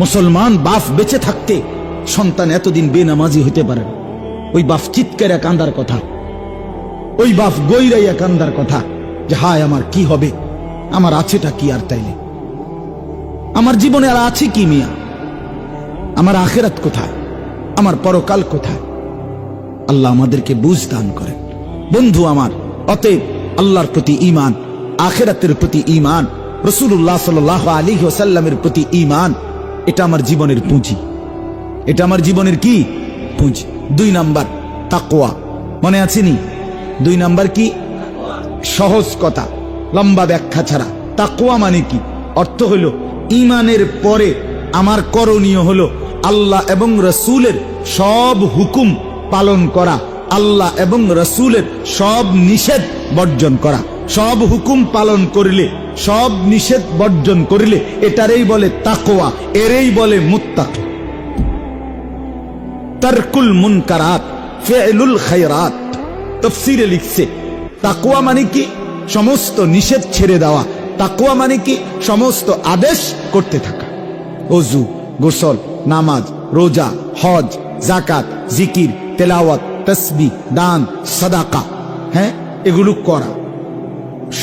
মুসলমান বাপ বেঁচে থাকতে সন্তান এতদিন বেনামাজি হইতে পারে না। ওই বাপ চিৎকারে কান্দার কথা, ওই বাপ গইরাইয়া কান্দার কথা যে হায় আমার কি হবে, আমার আছেটা কি? আর তাইলে আমার জীবনে আর আছে কি মিয়া? আমার আখিরাত কোথায়? আমার পরকাল কোথায়? আল্লাহ আমাদেরকে বুঝ দান করেন। বন্ধু আমার, অতএব আল্লাহর প্রতি ঈমান, আখিরাতের প্রতি ঈমান, রাসূলুল্লাহ সাল্লাল্লাহু আলাইহি ওয়াসাল্লামের প্রতি ঈমান, এটা আমার জীবনের পুঁজি। এটা আমার জীবনের কি পুঁজি? 2 নাম্বার তাকওয়া। মনে আছেনি? 2 নাম্বার কি? সহজ কথা, লম্বা ব্যাখ্যা ছাড়া। তাকওয়া মানে কি? অর্থ হলো ঈমানের পরে আমার করণীয় হলো আল্লাহ এবং রাসূলের সব হুকুম পালন করা, আল্লাহ এবং রাসূলের সব নিষেধ বর্জন করা। সব হুকুম পালন করলে, সব নিষেধ বর্জন করলে এটারই বলে তাকওয়া, এরই বলে মুত্তাকি। তারকুল মুনকারাত ফি'লুল খায়রাত। তাফসীরে লিখছে তাকওয়া মানে কি? সমস্ত নিষেধ ছেড়ে দেওয়া। তাকওয়া মানে কি? সমস্ত আদেশ করতে থাকা। ওযু, গোসল, নামাজ, রোজা, হজ, যাকাত, জিকির, তেলাওয়াত, তাসবিহ, দান, সাদাকা, হ্যাঁ, এগুলো করা।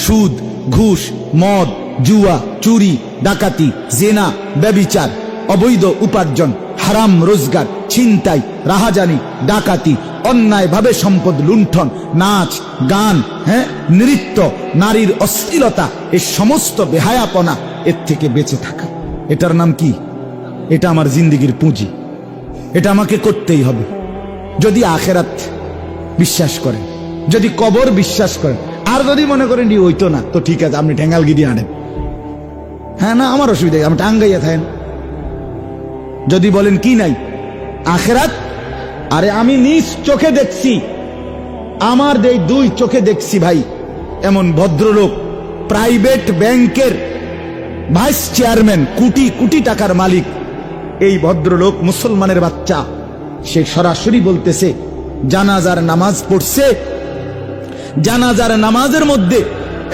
সুদ, ঘুষ, মদ, জুয়া, চুরি, ডাকাতি, জিনা, ব্যভিচার, অবৈধ উপার্জন, হারাম রোজগার, ছিনতাই, রাহাজানি, ডাকাতি, অন্যায়ভাবে সম্পদ লুণ্ঠন, নাচ গান, হ্যাঁ, নৃত্য, নারীর অশ্লীলতা, এই সমস্ত বেহায়াপনা, এর থেকে বেঁচে থাকা। এটার নাম কি? এটা আমার জিন্দেগির পুঁজি। এটা আমাকে করতেই হবে। যদি আখিরাত বিশ্বাস করেন, যদি কবর বিশ্বাস করেন, আর যদি মনে করেন ওইতো না, তো ঠিক আছে, আপনি ঠেঙ্গালগিরি আনেন। হ্যাঁ, না আমার অসুবিধা, আমি টাঙ্গাইয়া থাকেন। যদি বলেন কি নাই আখিরাত, আরে আমি নিজ চোখে দেখছি, আমার এই 2 চোখে দেখছি ভাই, এমন ভদ্রলোক প্রাইভেট ব্যাংকের ভাইস চেয়ারম্যান, কোটি কোটি টাকার মালিক, এই ভদ্রলোক মুসলমানের বাচ্চা, সে সরাসরি বলতেছে জানাজার নামাজ পড়ছে, জানাজার নামাজের মধ্যে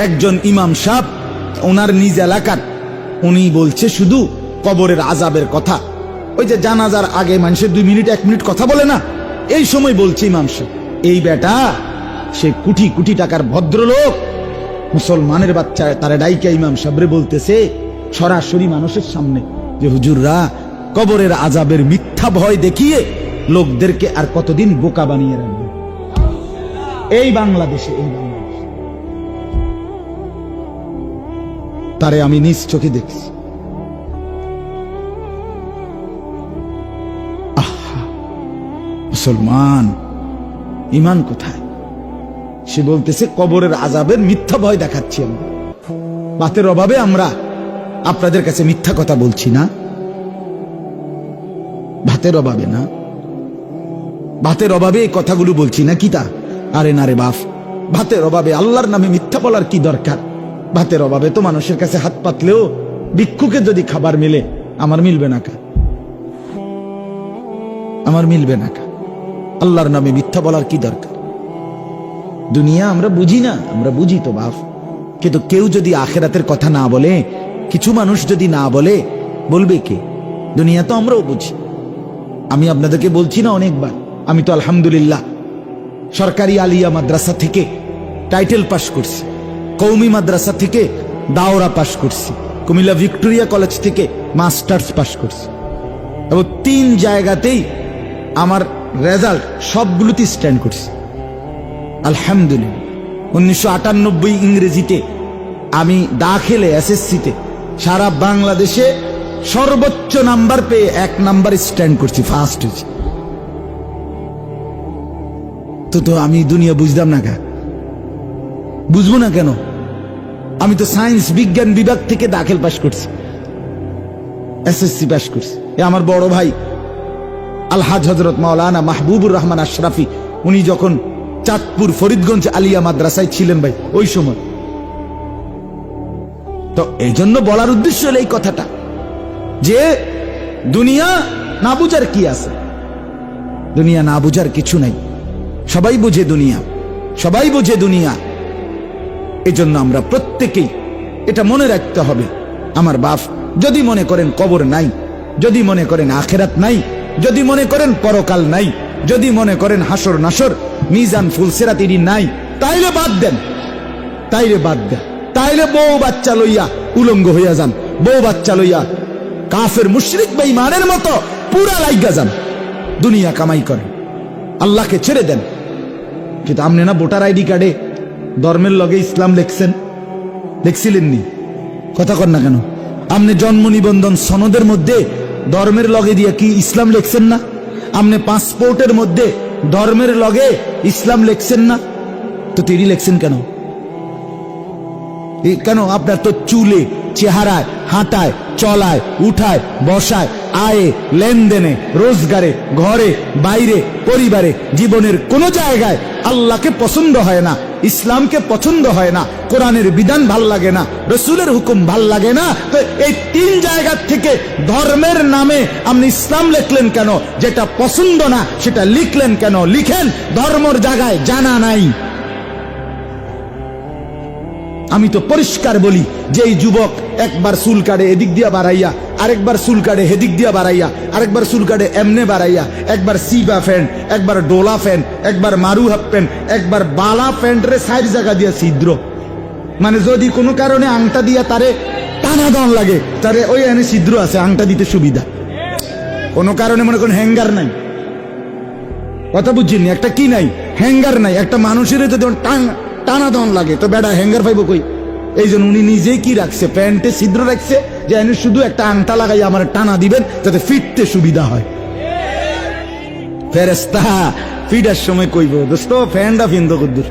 একজন ইমাম সাহেব ওনার নিজ এলাকার, উনি বলছে শুধু কবরের আযাবের কথা। ওই যে জানাজার আগে মানুষের 2 মিনিট 1 মিনিট কথা বলে না, এই সময় বলছে ইমাম সাহেব। এই বেটা সে কোটি কোটি টাকার ভদ্রলোক, মুসলমানের বাচ্চা, তারা ডাইকা ইমাম সাহেবরে বলতেছে সরাসরি মানুষের সামনে যে হুজুররা কবরের আযাবের মিথ্যা ভয় দেখিয়ে লোকদেরকে আর কতদিন বোকা বানিয়ে রাখবে। এই বাংলাদেশে, এই বাংলাদেশে তারে আমি নিজ চোখে দেখছি। মুসলমান ইমান কোথায়? সে বলতেছে কবরের আযাবের মিথ্যা ভয় দেখাচ্ছি আমরা। বাতের অভাবে আমরা আপনাদের কাছে মিথ্যা কথা বলছি না, ভাতের অভাবে না, ভাতের অভাবে এই কথাগুলো বলছি না কি তা? আরে না রে বাপ, ভাতের অভাবে আল্লাহর নামে মিথ্যা বলার কি দরকার? ভাতের অভাবে তো মানুষের কাছে হাত পাতলেও ভিক্ষুকে যদি খাবার মিলে আমার মিলবে না কা? আমার মিলবে না কা? আল্লাহর নামে মিথ্যা বলার কি দরকার? দুনিয়া আমরা বুঝি না, আমরা বুঝি তো বাপ, কিন্তু কেউ যদি আখিরাতের কথা না বলে, কিছু মানুষ যদি না বলে, বলবে কে? দুনিয়া তো আমরাও বুঝি। আমি আপনাদেরকে বলছি না অনেকবার, আমি তো আলহামদুলিল্লাহ সরকারি আলিয়া মাদ্রাসা থেকে টাইটেল পাস করছি, কওমি মাদ্রাসা থেকে দাওরা পাস করছি, কুমিল্লা ভিক্টোরিয়া কলেজ থেকে মাস্টার্স পাস করছি, এবং 3 জায়গাতেই আমার রেজাল্ট সবগুলোতে স্ট্যান্ড করছি আলহামদুলিল্লাহ। 1998 ইংরেজিতে আমি দাখিলে এসএসসিতে সারা বাংলাদেশে সর্বোচ্চ নাম্বার পেয়ে 1 নাম্বার স্ট্যান্ড করছি, ফার্স্ট হয়েছি। তো আমি দুনিয়া বুঝলাম না, বুঝবো না কেন? আমি তো সায়েন্স বিজ্ঞান বিভাগ থেকে দাখিল পাস করছি, এসএসসি পাস করছি। আমার বড় ভাই আলহাজ হযরত মাওলানা মাহবুবুর রহমান আশরাফি, উনি যখন চাঁদপুর ফরিদগঞ্জ আলিয়া মাদ্রাসায় ছিলেন ভাই ওই সময়, তো এই জন্য বলার উদ্দেশ্য হলো এই কথাটা যে দুনিয়া না বুঝার কি আছে? দুনিয়া না বুঝার কিছু নাই, সবাই বুঝে দুনিয়া, সবাই বুঝে দুনিয়া। এজন্য আমরা প্রত্যেকেই এটা মনে রাখতে হবে। আমার বাপ, যদি মনে করেন কবর নাই, যদি মনে করেন আখিরাত নাই, যদি মনে করেন পরকাল নাই, যদি মনে করেন হাসর নাসর মিজান ফুলসিরাত ইডি নাই, তাইলে বাদ দেন, তাইলে বাদ দেন, তাইলে বউ বাচ্চা লইয়া উলঙ্গ হইয়া যান, বউ বাচ্চা লইয়া কাফের মুশরিক বেঈমানের মতো পুরা লাইগা যান, দুনিয়া কামাই করেন, আল্লাহকে ছেড়ে দেন। কিন্তু আপনি না ভোটার আইডি কার্ডে ধর্মের লগে ইসলাম লেখছেন, দেখছিলেননি? কথা কর না কেন? আপনি জন্ম নিবন্ধন সনদের মধ্যে ধর্মের লগে দিয়ে কি ইসলাম লেখছেন না? আপনি পাসপোর্টের মধ্যে ধর্মের লগে ইসলাম লেখছেন না? তো তিনি লেখছেন কেন? কেন? আপনার তো চুলে, চেহারায়, হাঁটায়, চলায়, উঠায়, বসায়, আয়ে, লেনদেনে, রোজগারে, ঘরে, বাইরে, পরিবারে, জীবনের কোন জায়গায় আল্লাহকে পছন্দ হয় না, ইসলামকে পছন্দ হয় না, কোরআনের বিধান ভাল লাগে না, রসুলের হুকুম ভাল লাগে না। তো এই 3 জায়গা থেকে ধর্মের নামে আপনি ইসলাম লিখলেন কেন? যেটা পছন্দ না সেটা লিখলেন কেন? লিখেন, ধর্মের জায়গায় জানা নাই। আমি তো পরিষ্কার বলি যে এই যুবক একবার চুল কাটে এদিক দিয়া বাড়াইয়া, আরেকবার চুল কাটে হেদিক দিয়া বাড়াইয়া, আরেকবার চুল কাটে এমনে বাড়াইয়া, একবার সিবা প্যান্ট, একবার ডোলা প্যান্ট, একবার মারু হাফ প্যান্ট, একবার বালা প্যান্টের 4 জায়গা দিয়া ছিদ্র, মানে যদি কোনো কারণে আংটা দিয়া তারে টানা দন লাগে, তারে ওই এনে ছিদ্র আছে, আংটা দিতে সুবিধা। কোনো কারণে মনে করেন হ্যাঙ্গার নাই, কথা বুঝছেন? একটা কি নাই? হ্যাঙ্গার নাই। একটা মানুষের যদি টানা দন লাগে তো বেড়া হ্যাঙ্গার পাইব কই? এই জন্য উনি নিজেই কি রাখছে, প্যান্টে ছিদ্র রাখছে, যে এনে শুধু একটা আংটা লাগাই আমার টানা দিবেন যাতে ফিরতে সুবিধা হয়। ফেরেশতা ফিটার সময় কইব, দোস্ত ফ্যানটা ফিন্দো কদ্দুর।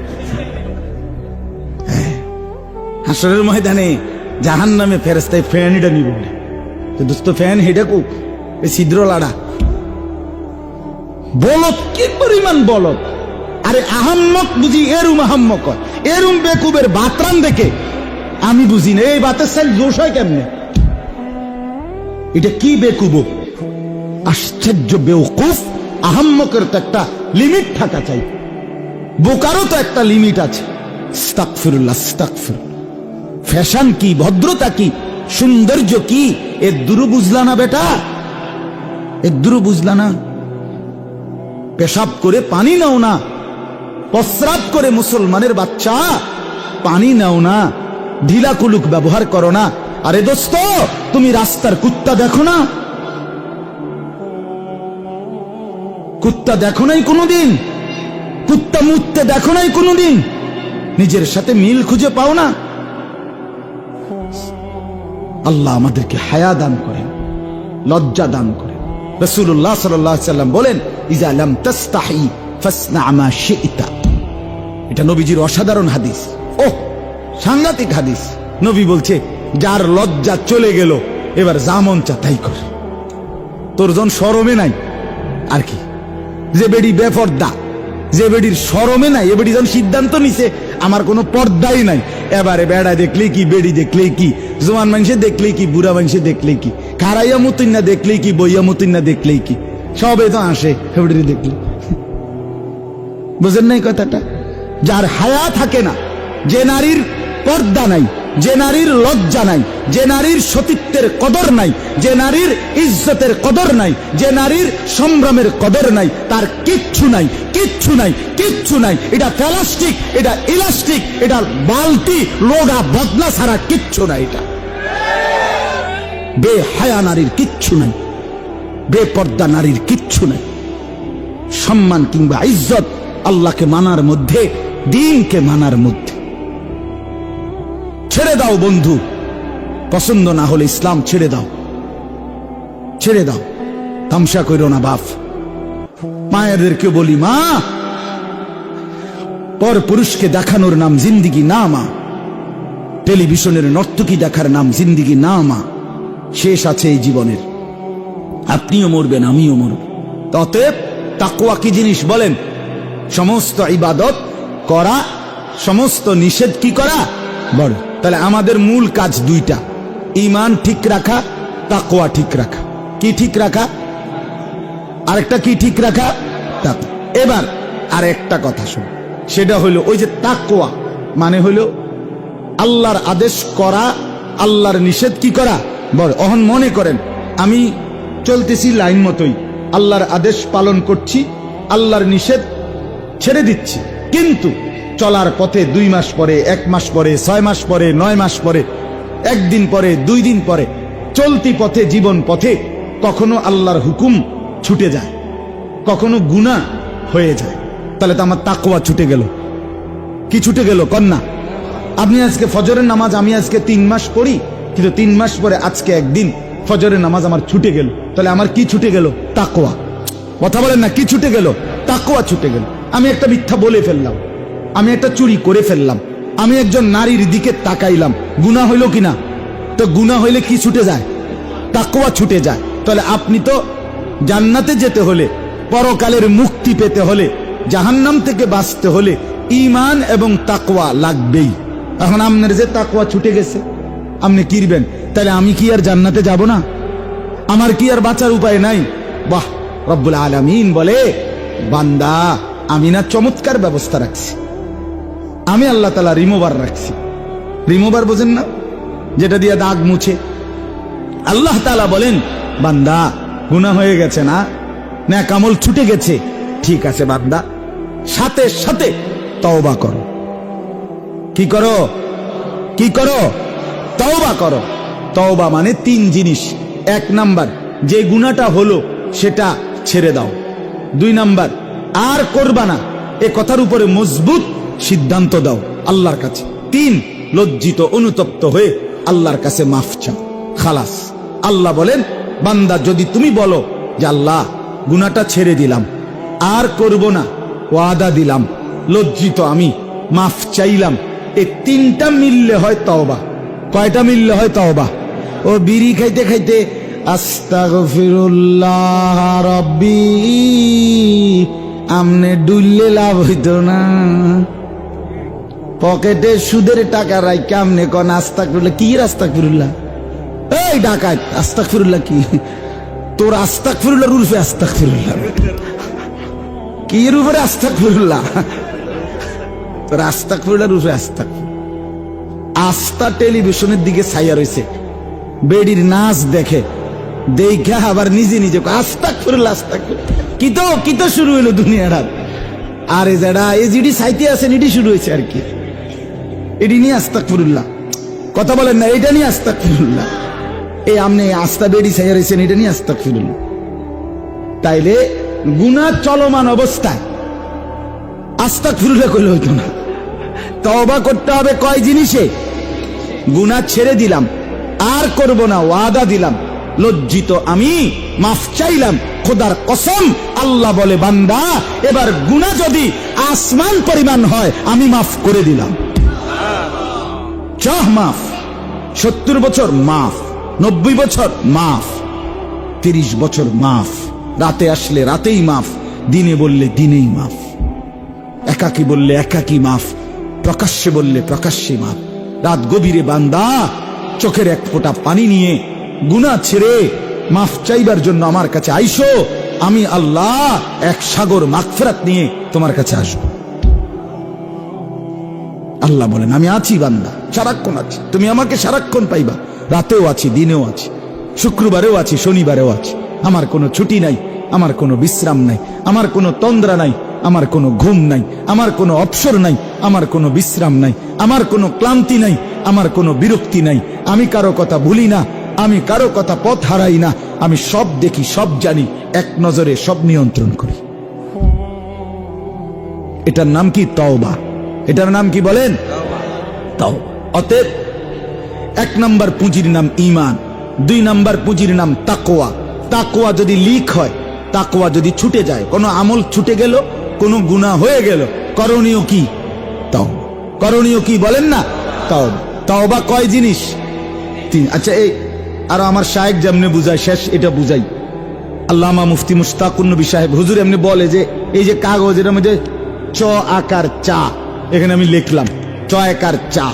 হাসরের ময়দানে জাহান্নামে ফেরেশতায় ফ্যানটা নিব, দোস্ত ফ্যান হেডা কুক, এই ছিদ্র লাড়া। বলত কি পরিমাণ বলত! আরে আহাম্মক বুঝি এরুম আহাম্মক হয়, এরুম বেকুবের বাতরান দেখে আমি বুঝি না এই বাতের সাইজ জোশ হয় কেমনে? এটা কি বেকুব? আশ্চর্য বেওকুফ আহাম্মকের তো একটা লিমিট থাকা চাই, বোকারও তো একটা লিমিট আছে। আস্তাগফিরুল্লাহ, আস্তাগফির। ফ্যাশন কি, ভদ্রতা কি, সৌন্দর্য কি, এর দূর বুঝলা না বেটা, এর দূর বুঝলা না। পেশাব করে পানি নাও না, প্রস্রাব করে মুসলমানের বাচ্চা পানি নাও না, ঢিলা কুলুক ব্যবহার করো না। আরে দোস্ত, তুমি রাস্তার কুত্তা দেখো না? কুত্তা দেখো নাই কোনোদিন? কুত্তা মুততে দেখো নাই কোনোদিন? নিজের সাথে মিল খুঁজে পাও না? আল্লাহ আমাদেরকে হায়া দান করেন, লজ্জা দান করেন। রাসূলুল্লাহ সাল্লাল্লাহু আলাইহি ওয়াসাল্লাম বলেন, ইজা লাম তাস্তাহি ফাসনা মা শি'তা। এটা নবীজির অসাধারণ হাদিস, ওহ সাংঘাতিক হাদিস। নবী বলছে, যার লজ্জা চলে গেল এবার যা মন চা তাই কর। তোর জন শরমে নাই আর কি, যে বেডি বেপর্দা, যে বেডির শরমে নাই, এ বেডি যখন সিদ্ধান্ত নিছে আমার কোনো পর্দাই নাই, এবারে বেড়া দেখলে কি, বেডি দেখলে কি, জোয়ান মানুষে দেখলে কি, বুড়া মানুষে দেখলে কি, খারাইয়া মতুন না দেখলে কি, বইয়া মতুন না দেখলে কি, সবে তো আসে হেবড়ি দেখলে। বুঝেন নাই কথাটা? যার হায়া থাকে না, যে নারীর পর্দা নাই, যে নারীর লজ্জা নাই, যে নারীর সতীত্বের কদর নাই, যে নারীর ইজ্জতের কদর নাই, যে নারীর সংগ্রামের কদর নাই, তার কিচ্ছু নাই, কিচ্ছু নাই, কিচ্ছু নাই। এটা প্লাস্টিক, এটা ইলাস্টিক, এটা বালতি লোগা বদলা ছাড়া কিচ্ছু নাই। এটা বেহায়া নারীর কিচ্ছু নাই, বেপর্দা নারীর কিচ্ছু নাই। সম্মান কিংবা ইজ্জত আল্লাহকে মানার মধ্যে, দ্বীনকে মানার মধ্যে। ছেড়ে দাও বন্ধু, পছন্দ না হলে ইসলাম ছেড়ে দাও, ছেড়ে দাও, তামসা করো না বাপ। মায়েদেরকে বলি, মা, পর পুরুষকে দেখানোর নাম জিন্দিগি না মা, টেলিভিশনের নর্তকী দেখার নাম জিন্দিগি না মা। শেষ আছে এই জীবনের, আপনিও মরবেন, আমিও মরব। অতএব তাকওয়া কি জিনিস বলেন? সমস্ত ইবাদত করা, সমস্ত নিষেধ কি করা? বড়। তাহলে আমাদের মূল কাজ দুইটা, ঈমান ঠিক রাখা, তাকওয়া ঠিক রাখা। কি ঠিক রাখা? আরেকটা কি ঠিক রাখা? তাকওয়া। এবার আরেকটা কথা শুন, সেটা হলো ওই যে তাকওয়া মানে হলো আল্লাহর আদেশ করা, আল্লাহর নিষেধ কি করা? বড়। অহন মনে করেন আমি চলতেছি লাইন মতোই, আল্লাহর আদেশ পালন করছি, আল্লাহর নিষেধ ছেড়ে দিচ্ছি, কিন্তু চলার পথে 2 মাস পরে, 1 মাস পরে, 6 মাস পরে, 9 মাস পরে, 1 দিন পরে, 2 দিন পরে, চলতি পথে, জীবন পথে কখনো আল্লাহর হুকুম ছুটে যায়, কখনো গুনাহ হয়ে যায়। তাহলে তো আমার তাকওয়া ছুটে গেল। কি ছুটে গেল কন্যা? আপনি আজকে ফজরের নামাজ আমি আজকে 3 মাস পড়ি, কিন্তু 3 মাস পরে আজকে একদিন ফজরের নামাজ আমার ছুটে গেল। তাহলে আমার কি ছুটে গেল? তাকওয়া। কথা বলেন না, কি ছুটে গেল? তাকওয়া ছুটে গেল। আমি একটা মিথ্যা বলে ফেললাম, আমি একটা চুরি করে ফেললাম, আমি একজন নারীর দিকে তাকাইলাম, গুনাহ হইল কিনা? তো গুনাহ হইলে কি ছুটে যায়? তাকওয়া ছুটে যায়। তাহলে আপনি তো জান্নাতে যেতে হলে, পরকালের মুক্তি পেতে হলে, জাহান্নাম থেকে বাঁচতে হলে ঈমান এবং তাকওয়া লাগবেই। এখন আপনার যে তাকওয়া ছুটে গেছে, আপনি কিরবেন? তাহলে আমি কি আর জান্নাতে যাব না? আমার কি আর বাঁচার উপায় নাই? বাহ, রব্বুল আলামিন বলে, বান্দা আমি না চমৎকার ব্যবস্থা রাখছি, আমি আল্লাহ তাআলা রিমুভার রাখছি। রিমুভার বোঝেন না? যেটা দিয়ে দাগ মুছে। আল্লাহ তাআলা বলেন, বান্দা গুনাহ হয়ে গেছে না, নেক আমল ছুটে গেছে, ঠিক আছে বান্দা, সাথে সাথে তওবা করো। কি করো? কি করো? তওবা করো। তওবা মানে 3 জিনিস। 1 নাম্বার, যে গুনাহটা হলো সেটা ছেড়ে দাও। 2 নাম্বার, আর করবা না, এ কথার উপরে মজবুত সিদ্ধান্ত দাও আল্লাহর কাছে। 3, লজ্জিত অনুতপ্ত হয়ে আল্লাহর কাছে মাফ চাও, খালাস। আল্লাহ বলেন, বান্দা যদি তুমি বলো যে আল্লাহ গুনাহটা ছেড়ে দিলাম, আর করব না, ওয়াদা দিলাম, লজ্জিত আমি, মাফ চাইলাম, এই 3টা মিললে হয় তওবা। কয়টা মিললে হয় তওবা? ও বিড়ি খাইতে খাইতে আস্তাগফিরুল্লাহ রাব্বি, আমনে ডুললে লাভ হইতো না? পকেটে সুদের টাকা রাখে আমনে কোন আস্তাগফিরুল্লাহ? কি আস্তাগফিরুল্লাহ? এই ডাকাত, আস্তাগফিরুল্লাহ কি? তোর আস্তাগফিরুল্লাহর উরফে আস্তাগফিরুল্লাহ, কি এর উপরে আস্তাগফিরুল্লাহ, তোর আস্তাগফিরুল্লাহর উরফে আস্তাগফিরুল্লাহ। আস্থা টেলিভিশনের দিকে ছাইয়া রয়েছে, বেডির নাচ দেখে, দেখা আবার নিজে নিজে আস্তাগফিরুল্লাহ আস্তাগফিরুল্লাহ। কি তো শুরু হইলো দুনিয়াটা। আরে যারা এই জিডি সাইতে আছেন এটি শুরু হয়েছে আর কি, এটি নিয়ে আস্তাগফিরুল্লাহ কথা বলেন না, এটা নিয়ে আস্তাগফিরুল্লাহ। এই আমনে আস্থা বেডি ছাইয়া রয়েছেন, এটা নিয়ে আস্তাগফিরুল্লাহ। তাইলে গুনাহ চলমান অবস্থায় আস্তাগফিরুল্লাহ কইলে হইতো না। তওবা করতে হবে কয় জিনিসে? গুনাহ ছেড়ে দিলাম, আর করব না, ওয়াদা দিলাম, লজ্জিত আমি, মাফ চাইলাম, খোদার কসম। আল্লাহ বলে বান্দা এবার গুনাহ যদি আসমান পরিমাণ হয় আমি মাফ করে দিলাম। চাহ মাফ, 70 বছর মাফ, 90 বছর মাফ, 30 বছর মাফ, রাতে আসলে রাতেই মাফ, দিনে বললে দিনেই মাফ, একাকী বললে একাকী মাফ, প্রকাশ্যে বললে প্রকাশ্যে মাফ। রাত গভীরে বান্দা চোখের এক ফোঁটা পানি নিয়ে গুনাহ ছেড়ে মাফ চাইবার জন্য আমার কাছে আইসো, আমি আল্লাহ এক সাগর মাগফিরাত নিয়ে তোমার কাছে আসব। আল্লাহ বলেন আমি আছি বান্দা, সারাক্ষণ আছি, তুমি আমাকে সারাক্ষণ পাইবা, রাতেও আছি, দিনেও আছি, শুক্রবারেও আছি, শনিবারেও আছি। আমার কোনো ছুটি নাই, আমার কোনো বিশ্রাম নাই, আমার কোনো তন্দ্রা নাই, আমার কোনো ঘুম নাই, আমার কোনো অবসর নাই, আমার কোনো বিশ্রাম নাই, আমার কোনো ক্লান্তি নাই, আমার কোনো বিরক্তি নাই। আমি কারো কথা ভুলি না, আমি কারো কথা পথ হারাই না, আমি সব দেখি, সব জানি, এক নজরে সব নিয়ন্ত্রণ করি। এটার নাম কি? তওবা। এটার নাম কি বলেন? তওবা। অতএব 1 নম্বর পুঁজির নাম ঈমান, 2 নম্বর পুঁজির নাম তাকওয়া। তাকওয়া যদি লিক হয়, তাকওয়া যদি ছুটে যায়, কোনো আমল ছুটে গেল, কোনো গুনাহ হয়ে গেল, করণীয় কি? তওবা। করণীয় কি বলেন না? তওবা। তওবা কয় জিনিস? 3। আচ্ছা, এই আর আমার শায়েখ যেমনি বুঝায়, শেষ এটা বুঝাই। আল্লামা মুফতি মুশতাকুন নবী সাহেব হুজুর এমনি বলে যে এই যে কাগজের মধ্যে চ আকার চা, এখানে আমি লিখলাম চ আকার চা,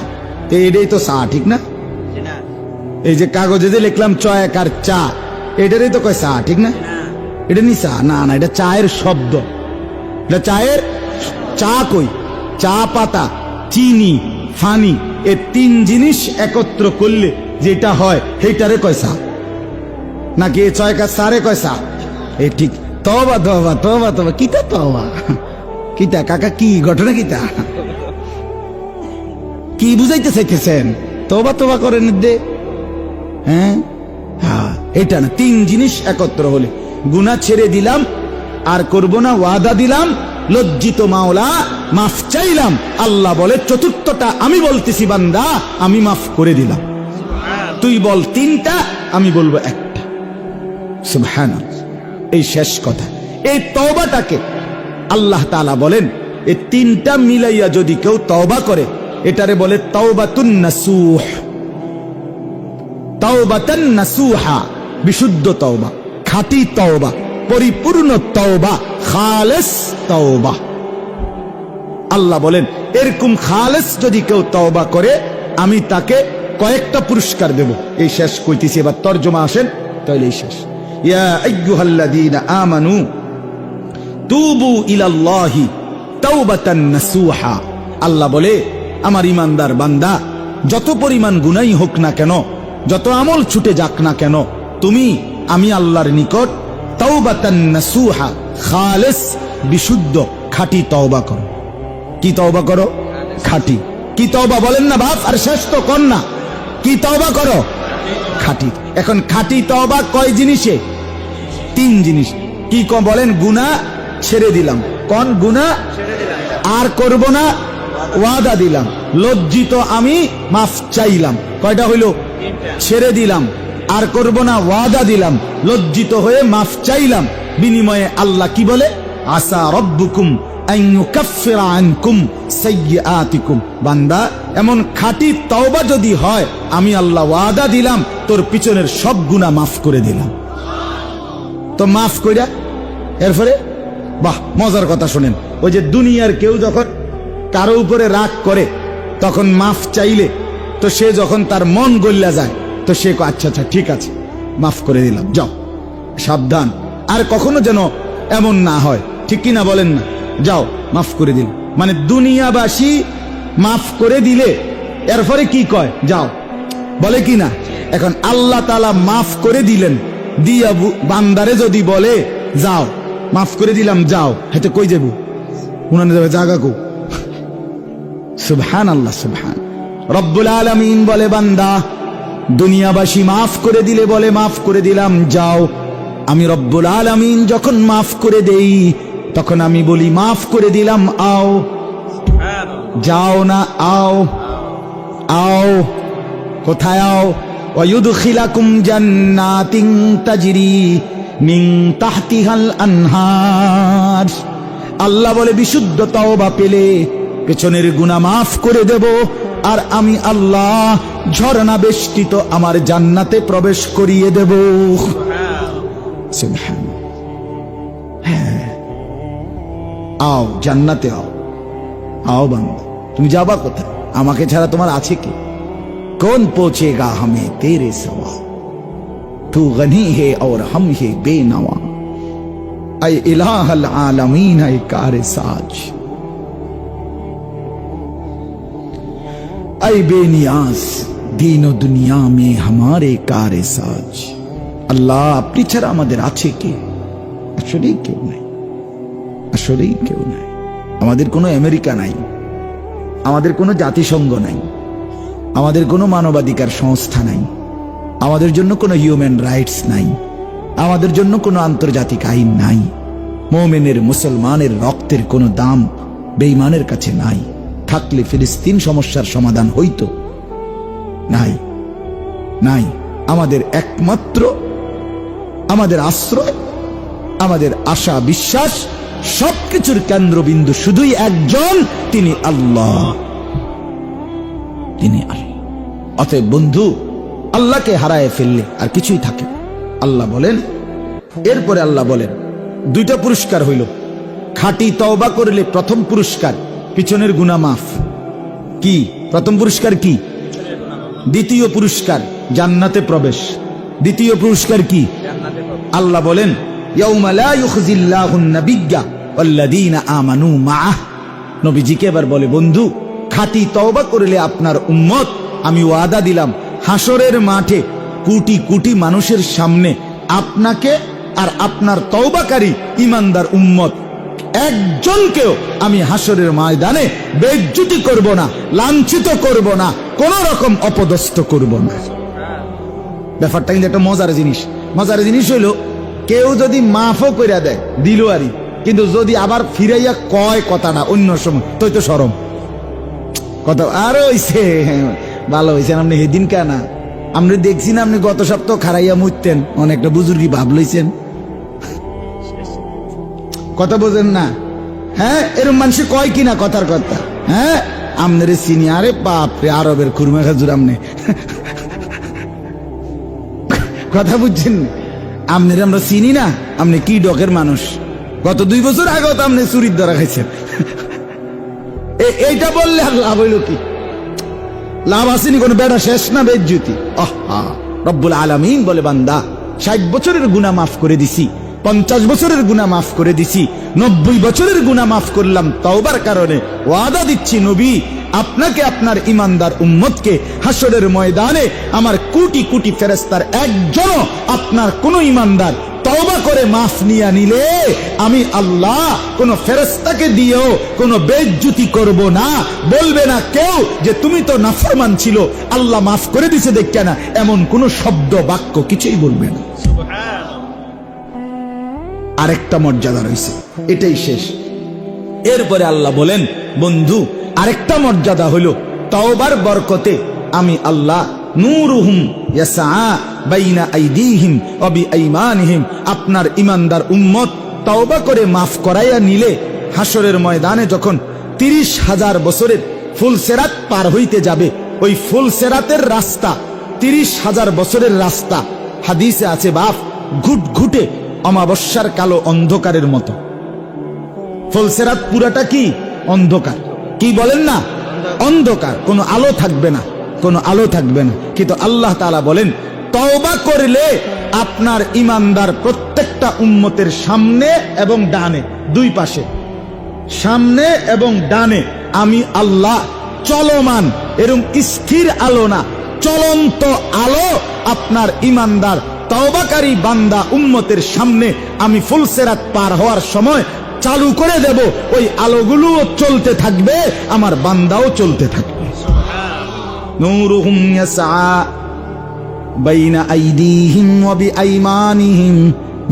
এটাই তো চা, ঠিক না? এই যে কাগজে যে লিখলাম চ আকার চা, এটারই তো কয় চা, ঠিক না? এটা নি চা না, না, এটা চায়ের শব্দ, এটা চায়ের। চা কই? চা পাতা, চিনি, ফানি, এই 3 জিনিস একত্র করলে যেটা হয় সেইটারে কয় চা, নাকি এই চয়কা সারে কয় চা? এই ঠিক। তওবা তওবা তওবা তওবা, কিতা তওবা, কিতা কাকা, কি ঘটনা, কিতা কি বুঝাইতে চাইতেছেন? তওবা তওবা করেন দে, হ্যাঁ হ্যাঁ, এটা না। 3 জিনিস একত্র হলে গুনাহ ছেড়ে দিলাম, আর করব না, ওয়াদা দিলাম, লজ্জিত মাওলা, মাফ চাইলাম। আল্লাহ বলে চতুর্থটা আমি বলতেছি বান্দা আমি মাফ করে দিলাম। তুই বল 3টা, আমি বলবো 1টা। সুবহানাল্লাহ। এই শেষ কথা। এই তওবাটাকে আল্লাহ তাআলা বলেন এই 3টা মিলাইয়া যদি কেউ তওবা করে, এটারে বলে তাওবাতুন নাসুহ। তাওবাতান নাসুহা, বিশুদ্ধ তওবা, খাঁটি তওবা, পরিপূর্ণ তওবা, খালেস তওবা। আল্লাহ বলেন এরকম খালেস যদি কেউ তওবা করে, আমি তাকে কয়েকটা পুরস্কার দেব। এই শেষ কইতেছি, এবার তরজমা আসেন, তাহলে এই শেষ। ইয়া আইয়ুহাল্লাযীনা আমানু তুবু ইলাল্লাহি তাওবাতান নাসুহা। আল্লাহ বলে আমার ইমানদার বান্দা, যত পরিমাণ গুনাহ হোক না কেন, যত আমল ছুটে যাক না কেন, তুমি আমি আল্লাহর নিকট তাওবাতান নাসুহা, খালেস, বিশুদ্ধ, খাঁটি তওবা করো। কি তওবা করো? খাঁটি। কি তওবা বলেন না বাপ? আর শেষ তো কর না, কি তওবা করো? খাঁটি। এখন খাঁটি তওবা কয় জিনিসে? 3 জিনিস। কি বলেন? গুনাহ ছেড়ে দিলাম, কোন গুনাহ? আর করব না, ওয়াদা দিলাম, লজ্জিত আমি, মাফ চাইলাম। কয়টা হইল? ছেড়ে দিলাম, আর করব না, ওয়াদা দিলাম, লজ্জিত হয়ে মাফ চাইলাম। বিনিময়ে আল্লাহ কি বলে? আসা রব্বুকুম আন ইউকাফিরা আনকুম সাইয়্যাতিকুম। বান্দা এমন খাঁটি তওবা যদি হয়, আমি আল্লাহ ওয়াদা দিলাম তোর পিছনের সব গুনাহ মাফ করে দিলাম। তো মাফ কইরা এরপরে বাহ, মজার কথা শুনেন। ওই যে দুনিয়ার কেউ যখন কারো উপরে রাগ করে, তখন মাফ চাইলে তো সে যখন তার মন গল্লা যায়, তো সে আচ্ছা আচ্ছা ঠিক আছে মাফ করে দিলাম, যাও। সাবধান, আর কখনো যেন এমন না হয়, ঠিক কিনা বলেন না? যাও মাফ করে দিল, মানে দুনিয়াবাসী মাফ করে দিলে এরপরে কি কয় যাও, বলে কি না? এখন আল্লাহ তাআলা মাফ করে দিলেন, দিয়া বান্দারে যদি বলে যাও মাফ করে দিলাম যাও, হেতে কই যাবো? উনানে যাবে জাগা কো। সুবহানাল্লাহ, সুবহান। রব্বুল আলামিন বলে বান্দা দুনিয়াবাসী মাফ করে দিলে বলে মাফ করে দিলাম যাও। আমি রব্বুল আলামিন যখন মাফ করে দেই তখন আমি বলি মাফ করে দিলাম আও, যাও না আও, আও। কোথায় আও? ওয়ায়ুদখিলাকুম জান্নাতিন তাজরি মিন তাহতিহাল আনহার। আল্লাহ বলে বিশুদ্ধ তওবা পেলে পেছনের গুনাহ মাফ করে দেব, আর আমি আল্লাহ ঝর্ণা বেষ্টিত আমার জান্নাতে প্রবেশ করিয়ে দেব। সুবহানাল্লাহ। হ্যাঁ, আও জান্নাতে আও, আও বান্দা। তুমি যাবা কোথায়? আমাকে ছাড়া তোমার আছে কি? कौन पहुंचेगा हमें तेरे सवा, तू गनी है और हम है बेनवा, ऐ इलाहल आलमीन ऐ कार साज, ऐ बेनियाज दीन दुनिया में हमारे कार साज। আল্লাহ আপনি ছাড়া আমাদের আছে কে? আসলেই কেউ নাই, আসলেই কেউ নাই। আমাদের কোনো আমেরিকা নাই, আমাদের কোনো জাতিসংঘ নাই, আমাদের কোনো মানবাধিকার সংস্থা নাই, আমাদের জন্য কোনো হিউম্যান রাইটস নাই, আমাদের জন্য কোনো আন্তর্জাতিক আইন নাই। মুমিনের মুসলমানের রক্তের কোনো দাম বেঈমানের কাছে নাই। থাকলে ফিলিস্তিন সমস্যার সমাধান হইতো, নাই, নাই। আমাদের একমাত্র আমাদের আশ্রয়, আমাদের আশা বিশ্বাস, সবকিছুর কেন্দ্রবিন্দু শুধুই একজন, তিনি আল্লাহ, তিনি আল্লাহ। অতএব বন্ধু, আল্লাহকে হারায় ফেললে আর কিছুই থাকে না। আল্লাহ বলেন, এরপরে আল্লাহ বলেন দুইটা পুরস্কার হইল। খাঁটি তওবা করলে প্রথম পুরস্কার পিছনের গুনাহ মাফ। কি প্রথম পুরস্কার? কি দ্বিতীয় পুরস্কার? জান্নাতে প্রবেশ। দ্বিতীয় পুরস্কার কি? আল্লাহ বলেন ইয়াউমা লা ইউখজিল্লাহুন নাবিয়্যা ওয়াল্লাযীনা আমানু মাআহ। নবীজিকে এবার বলে, বন্ধু খাঁটি তওবা করলে আপনার উম্মত আমি ওয়াদা দিলাম হাসরের মাঠে কোটি কোটি মানুষের সামনে আপনাকে আর আপনার তওবাকারী ইমানদার উম্মত একজনকেও আমি হাসরের ময়দানে বেইজ্জতি করব না, লাঞ্ছিত করব না, কোন রকম অপদস্থ করব না। ব্যাপারটা কিন্তু একটা মজার জিনিস। মজার জিনিস হইল, কেউ যদি মাফও কইরা দেয় দিল আরই, কিন্তু যদি আবার ফিরাইয়া কয় কথা না অন্য সময়, তো তো শরম কথা। আর হইছে ভালো হয়েছেন আপনি সেদিন কেনা আমরা দেখছি না, আপনি গত সপ্তাহ খারাইয়া মুইতেন, অনেকটা বুজুর্গি ভাব লইছেন, কথা বোঝেন না? হ্যাঁ, এরকম মানুষ কয় কিনা কথার কথা। হ্যাঁ, আমনের চিনি, আরে বাপরে আরবের খুরমা খাজুর আমনে কথা বুঝছেন? আমনের আমরা চিনি না, আপনি কি ডকের মানুষ। গত 2 বছর আগেও তো আপনি চুরির ধরা খাইছেন। এইটা বললে আর লাভ হইল কি? লাভ আসেনি কোন, বেড়া শেষ না বেজ্জতি। রব্বুল আলামিন বলে বান্দা 60 বছরের গুনাহ মাফ করে দিছি, 50 বছরের গুনাহ মাফ করে দিছি, 90 বছরের গুনাহ মাফ করলাম তওবার কারণে। ওয়াদা দিচ্ছি নবী, আপনাকে আপনার ইমানদার উম্মতকে হাসরের ময়দানে আমার কোটি কোটি ফেরেশতার একজনও আপনার কোন ইমানদার তওবা করে মাফ নিয়ে নিলে আমি আল্লাহ কোন ফেরেশতাকে দিয়েও কোন বেইজ্জতি করব না। বলবে না কেউ যে তুমি তো নাফরমান ছিল, আল্লাহ মাফ করে দিছে দেখে না, এমন কোন শব্দ বাক্য কিছুই বলবে না। আরেকটা মর্যাদা রয়েছে, এটাই শেষ। এরপরে আল্লাহ বলেন, বন্ধু আরেকটা মর্যাদা হলো তওবার বরকতে আমি আল্লাহ নূরুহুম ইয়াসআ বাইনা আইদিহিম ওয়া বিআইমানিহিম, আপনার ইমানদার উম্মত তওবা করে মাফ করাইয়া নিলে হাসরের ময়দানে যখন 30,000 বছরের ফুলসেরাত পার হইতে যাবে, ওই ফুলসেরাতের রাস্তা 30,000 বছরের রাস্তা। হাদিসে আছে বাপ, ঘুটঘুটে অমাবস্যার কালো অন্ধকারের মতো। ফুলসেরাত পুরাটা কি অন্ধকার, কি বলেন না? অন্ধকার, কোনো আলো থাকবে না, কোনো আলো থাকবে না। কিন্তু আল্লাহ তাআলা বলেন তওবা করলে আপনার ইমানদার প্রত্যেকটা উম্মতের সামনে এবং ডানে, দুই পাশে, সামনে এবং ডানে আমি আল্লাহ চলমান, এরকম স্থির আলো না, চলন্ত আলো আপনার ইমানদার তওবাকারী বান্দা উম্মতের সামনে আমি ফুলসিরাত পার হওয়ার সময় চালু করে দেব। ওই আলোগুলোও চলতে থাকবে, আমার বান্দাও চলতে থাকবে। নূরুহুম ইয়াসআ বাইনা আইদিহিম ওয়া বিআইমানিহিম।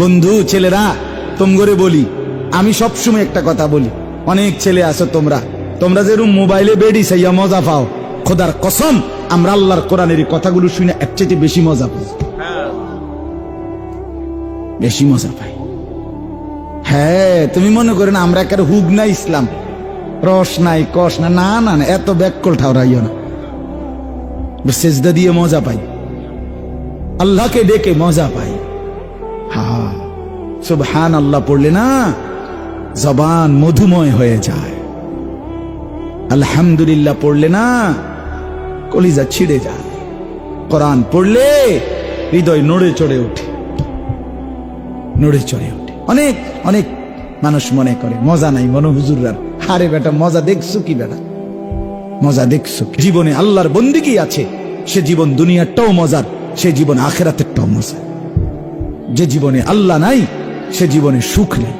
বন্ধু ছেলেরা, তোমগরে বলি, আমি সবসময় একটা কথা বলি, অনেক ছেলে আছো তোমরা যেরকম মোবাইলে বেডি সাইয়া মজা পাও, খোদার কসম আমরা আল্লাহর কোরআনের কথাগুলো শুনে এর চেয়ে বেশি মজা পাই, বেশি মজা পাই। হ্যাঁ, তুমি মনে করেন আমরা একেবারে হুগ না ইসলাম, রস নাই কষ না, না না না, এত ব্যাককল ঠাউরাইও না। সেজদা দিয়ে মজা পাই, আল্লাহকে ডেকে মজা পাই। হ্যাঁ, সুবহান আল্লাহ পড়লে না জবান মধুময় হয়ে যায়, আলহামদুলিল্লাহ পড়লে না কলিজা ছিঁড়ে যায়, কোরআন পড়লে হৃদয় নড়ে চড়ে ওঠে, নড়ে চড়ে ওঠে। অনেক অনেক মানুষ মনে করে মজা নাই মনে হুজুররা, হারে বেটা মজা দেখছো কি বেটা, মজা দেখছো? জীবনে আল্লাহর বন্দিগি আছে, সে জীবন দুনিয়ারটাও মজার, সে জীবন আখিরাতেরটাও মজার। যে জীবনে আল্লাহ নাই সে জীবনে সুখ নেই।